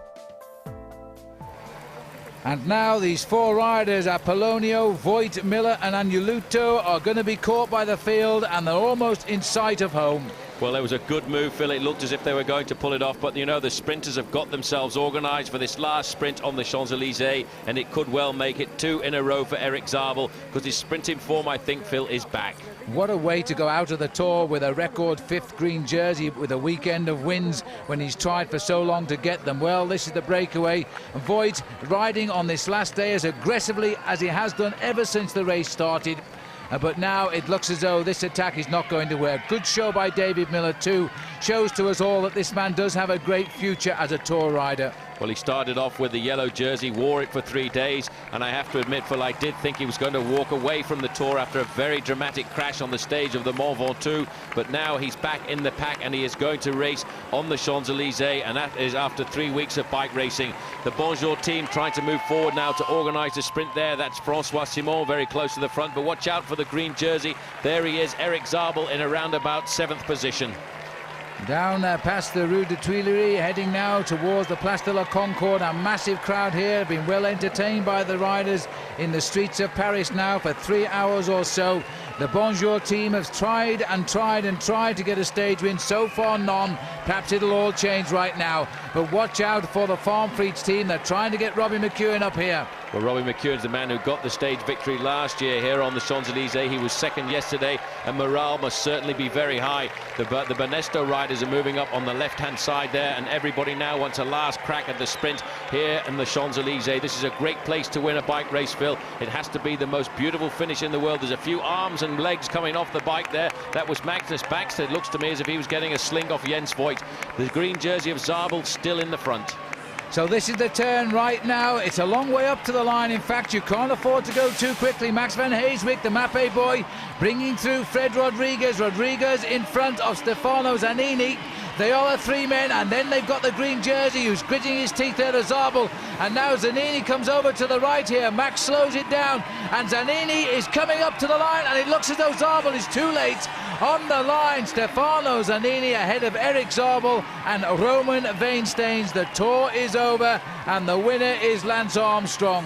And now these 4 riders, Apollonio, Voigt, Miller and Agneluto, are going to be caught by the field, and they're almost in sight of home. Well, it was a good move, Phil. It looked as if they were going to pull it off, but you know, the sprinters have got themselves organised for this last sprint on the Champs-Élysées, and it could well make it 2 in a row for Eric Zabel, because his sprinting form, I think, Phil, is back. What a way to go out of the Tour with a record 5th green jersey with a weekend of wins when he's tried for so long to get them. Well, this is the breakaway. Voigt riding on this last day as aggressively as he has done ever since the race started. But now it looks as though this attack is not going to work. Good show by David Miller too. Shows to us all that this man does have a great future as a Tour rider. Well, he started off with the yellow jersey, wore it for 3 days, and I have to admit, Phil, I did think he was going to walk away from the Tour after a very dramatic crash on the stage of the Mont Ventoux, but now he's back in the pack and he is going to race on the Champs-Élysées, and that is after 3 weeks of bike racing. The Bonjour team trying to move forward now to organise the sprint there. That's Francois Simon very close to the front, but watch out for the green jersey. There he is, Eric Zabel, in around about 7th position. Down past the Rue de Tuileries, heading now towards the Place de la Concorde. A massive crowd here, been well entertained by the riders in the streets of Paris now for 3 hours or so. The Bonjour team has tried and tried and tried to get a stage win. So far, none. Perhaps it'll all change right now. But watch out for the Farm Freaks team. They're trying to get Robbie McEwen up here. Well, Robbie McEwen's the man who got the stage victory last year here on the Champs-Élysées. He was second yesterday, and morale must certainly be very high. The Banesto riders are moving up on the left-hand side there, and everybody now wants a last crack at the sprint here in the Champs-Élysées. This is a great place to win a bike race, Phil. It has to be the most beautiful finish in the world. There's a few arms and legs coming off the bike there. That was Magnus Baxter. It looks to me as if he was getting a sling off Jens Voigt. The green jersey of Zabel still in the front. So this is the turn right now. It's a long way up to the line. In fact, you can't afford to go too quickly. Max van Heeswijk, the Mappe boy, bringing through Fred Rodriguez. Rodriguez in front of Stefano Zanini. They are the 3 men, and then they've got the green jersey who's gritting his teeth there to Zabel. And now Zanini comes over to the right here. Max slows it down, and Zanini is coming up to the line, and it looks as though Zabel is too late on the line. Stefano Zanini ahead of Eric Zabel and Roman Weinsteins. The Tour is over, and the winner is Lance Armstrong.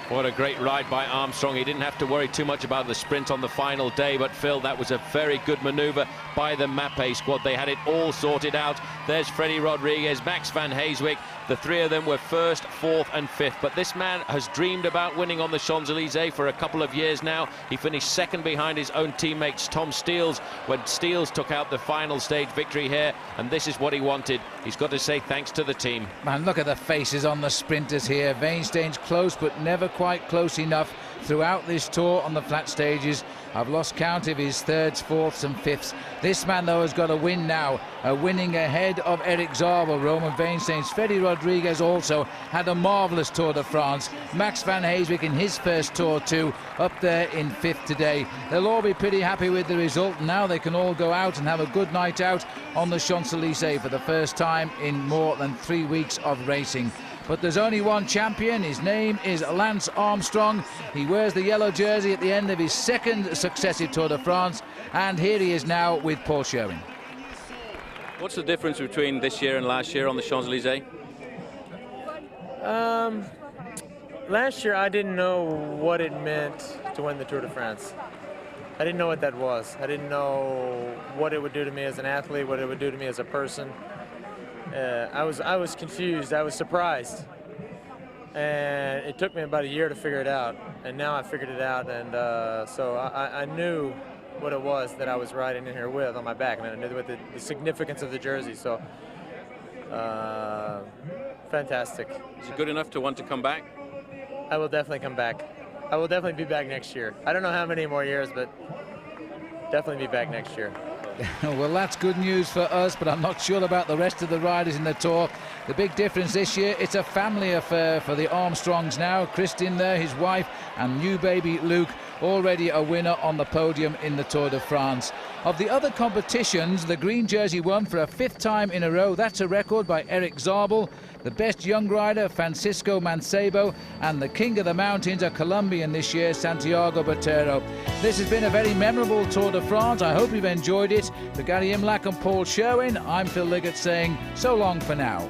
What a great ride by Armstrong. He didn't have to worry too much about the sprint on the final day, but Phil, that was a very good maneuver by the Mappe squad. They had it all sorted out. There's Freddie Rodriguez, Max van Heeswijk. The three of them were first, fourth and fifth. But this man has dreamed about winning on the Champs-Élysées for a couple of years now. He finished second behind his own teammates Tom Steels when Steels took out the final stage victory here, and this is what he wanted. He's got to say thanks to the team. Man, look at the faces on the sprinters here. Veenstein's close, but never quite close enough throughout this tour on the flat stages. I've lost count of his thirds, fourths and fifths. This man, though, has got a win now, winning ahead of Erik Zabel, Roman Veenstein's. Freddie Rodriguez also had a marvellous Tour de France. Max van Heeswijk in his first Tour too, up there in fifth today. They'll all be pretty happy with the result. Now they can all go out and have a good night out on the Champs-Élysées for the first time in more than 3 weeks of racing. But there's only one champion. His name is Lance Armstrong. He wears the yellow jersey at the end of his second successive Tour de France, and here he is now with Paul Sherwin. What's the difference between this year and last year on the Champs-Élysées? Last year I didn't know what it meant to win the Tour de France. I didn't know what that was. I didn't know what it would do to me as an athlete, what it would do to me as a person. I was confused. I was surprised, and it took me about a year to figure it out. And now I figured it out, and so I knew what it was that I was riding in here with on my back, and I knew what the significance of the jersey. So fantastic. Is it good enough to want to come back? I will definitely come back. I will definitely be back next year. I don't know how many more years, but definitely be back next year. Well, that's good news for us, but I'm not sure about the rest of the riders in the Tour. The big difference this year, it's a family affair for the Armstrongs now. Christian there, his wife, and new baby Luke, already a winner on the podium in the Tour de France. Of the other competitions, the green jersey won for a 5th time in a row. That's a record by Erik Zabel. The best young rider, Francisco Mancebo, and the king of the mountains, a Colombian this year, Santiago Botero. This has been a very memorable Tour de France. I hope you've enjoyed it. For Gary Imlach and Paul Sherwin, I'm Phil Liggett saying so long for now.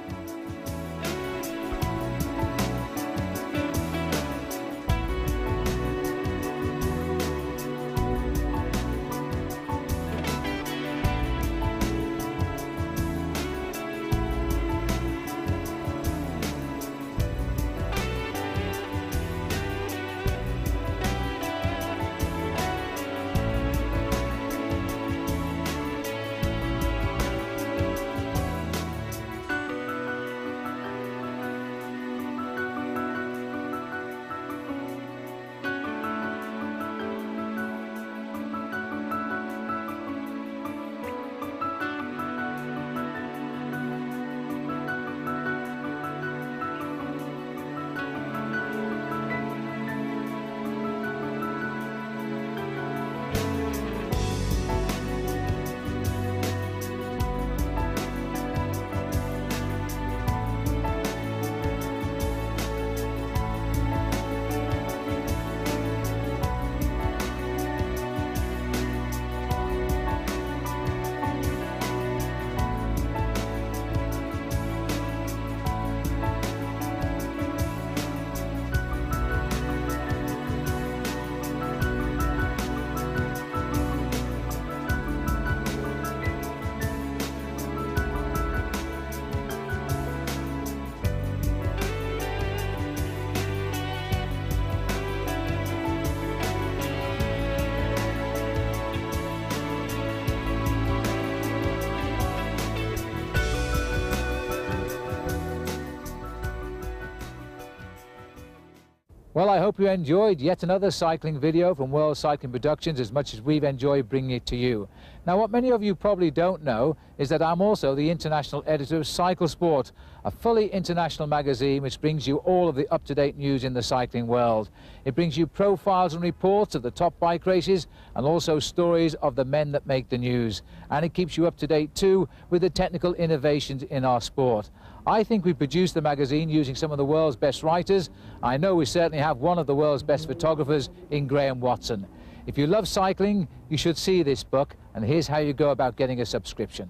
Well, I hope you enjoyed yet another cycling video from World Cycling Productions as much as we've enjoyed bringing it to you. Now, what many of you probably don't know is that I'm also the international editor of Cycle Sport, a fully international magazine which brings you all of the up-to-date news in the cycling world. It brings you profiles and reports of the top bike races and also stories of the men that make the news. And it keeps you up to date too with the technical innovations in our sport. I think we produced the magazine using some of the world's best writers. I know we certainly have one of the world's best photographers in Graham Watson. If you love cycling, you should see this book, and here's how you go about getting a subscription.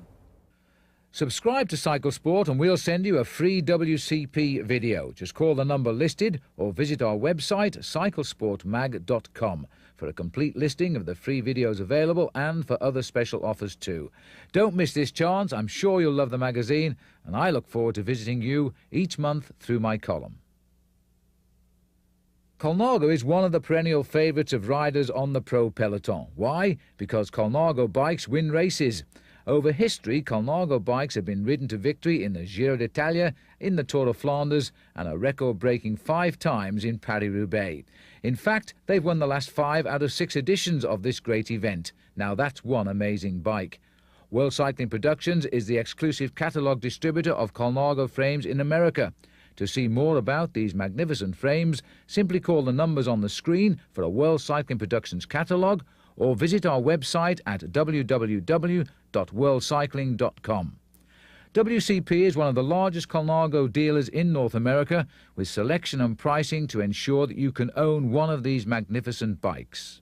Subscribe to Cycle Sport and we'll send you a free WCP video. Just call the number listed or visit our website cyclesportmag.com for a complete listing of the free videos available and for other special offers too. Don't miss this chance. I'm sure you'll love the magazine and I look forward to visiting you each month through my column. Colnago is one of the perennial favourites of riders on the pro peloton. Why? Because Colnago bikes win races. Over history, Colnago bikes have been ridden to victory in the Giro d'Italia, in the Tour of Flanders, and a record-breaking 5 times in Paris-Roubaix. In fact, they've won the last 5 out of 6 editions of this great event. Now that's one amazing bike. World Cycling Productions is the exclusive catalogue distributor of Colnago frames in America. To see more about these magnificent frames, simply call the numbers on the screen for a World Cycling Productions catalogue or visit our website at www.worldcycling.com. WCP is one of the largest Colnago dealers in North America, with selection and pricing to ensure that you can own one of these magnificent bikes.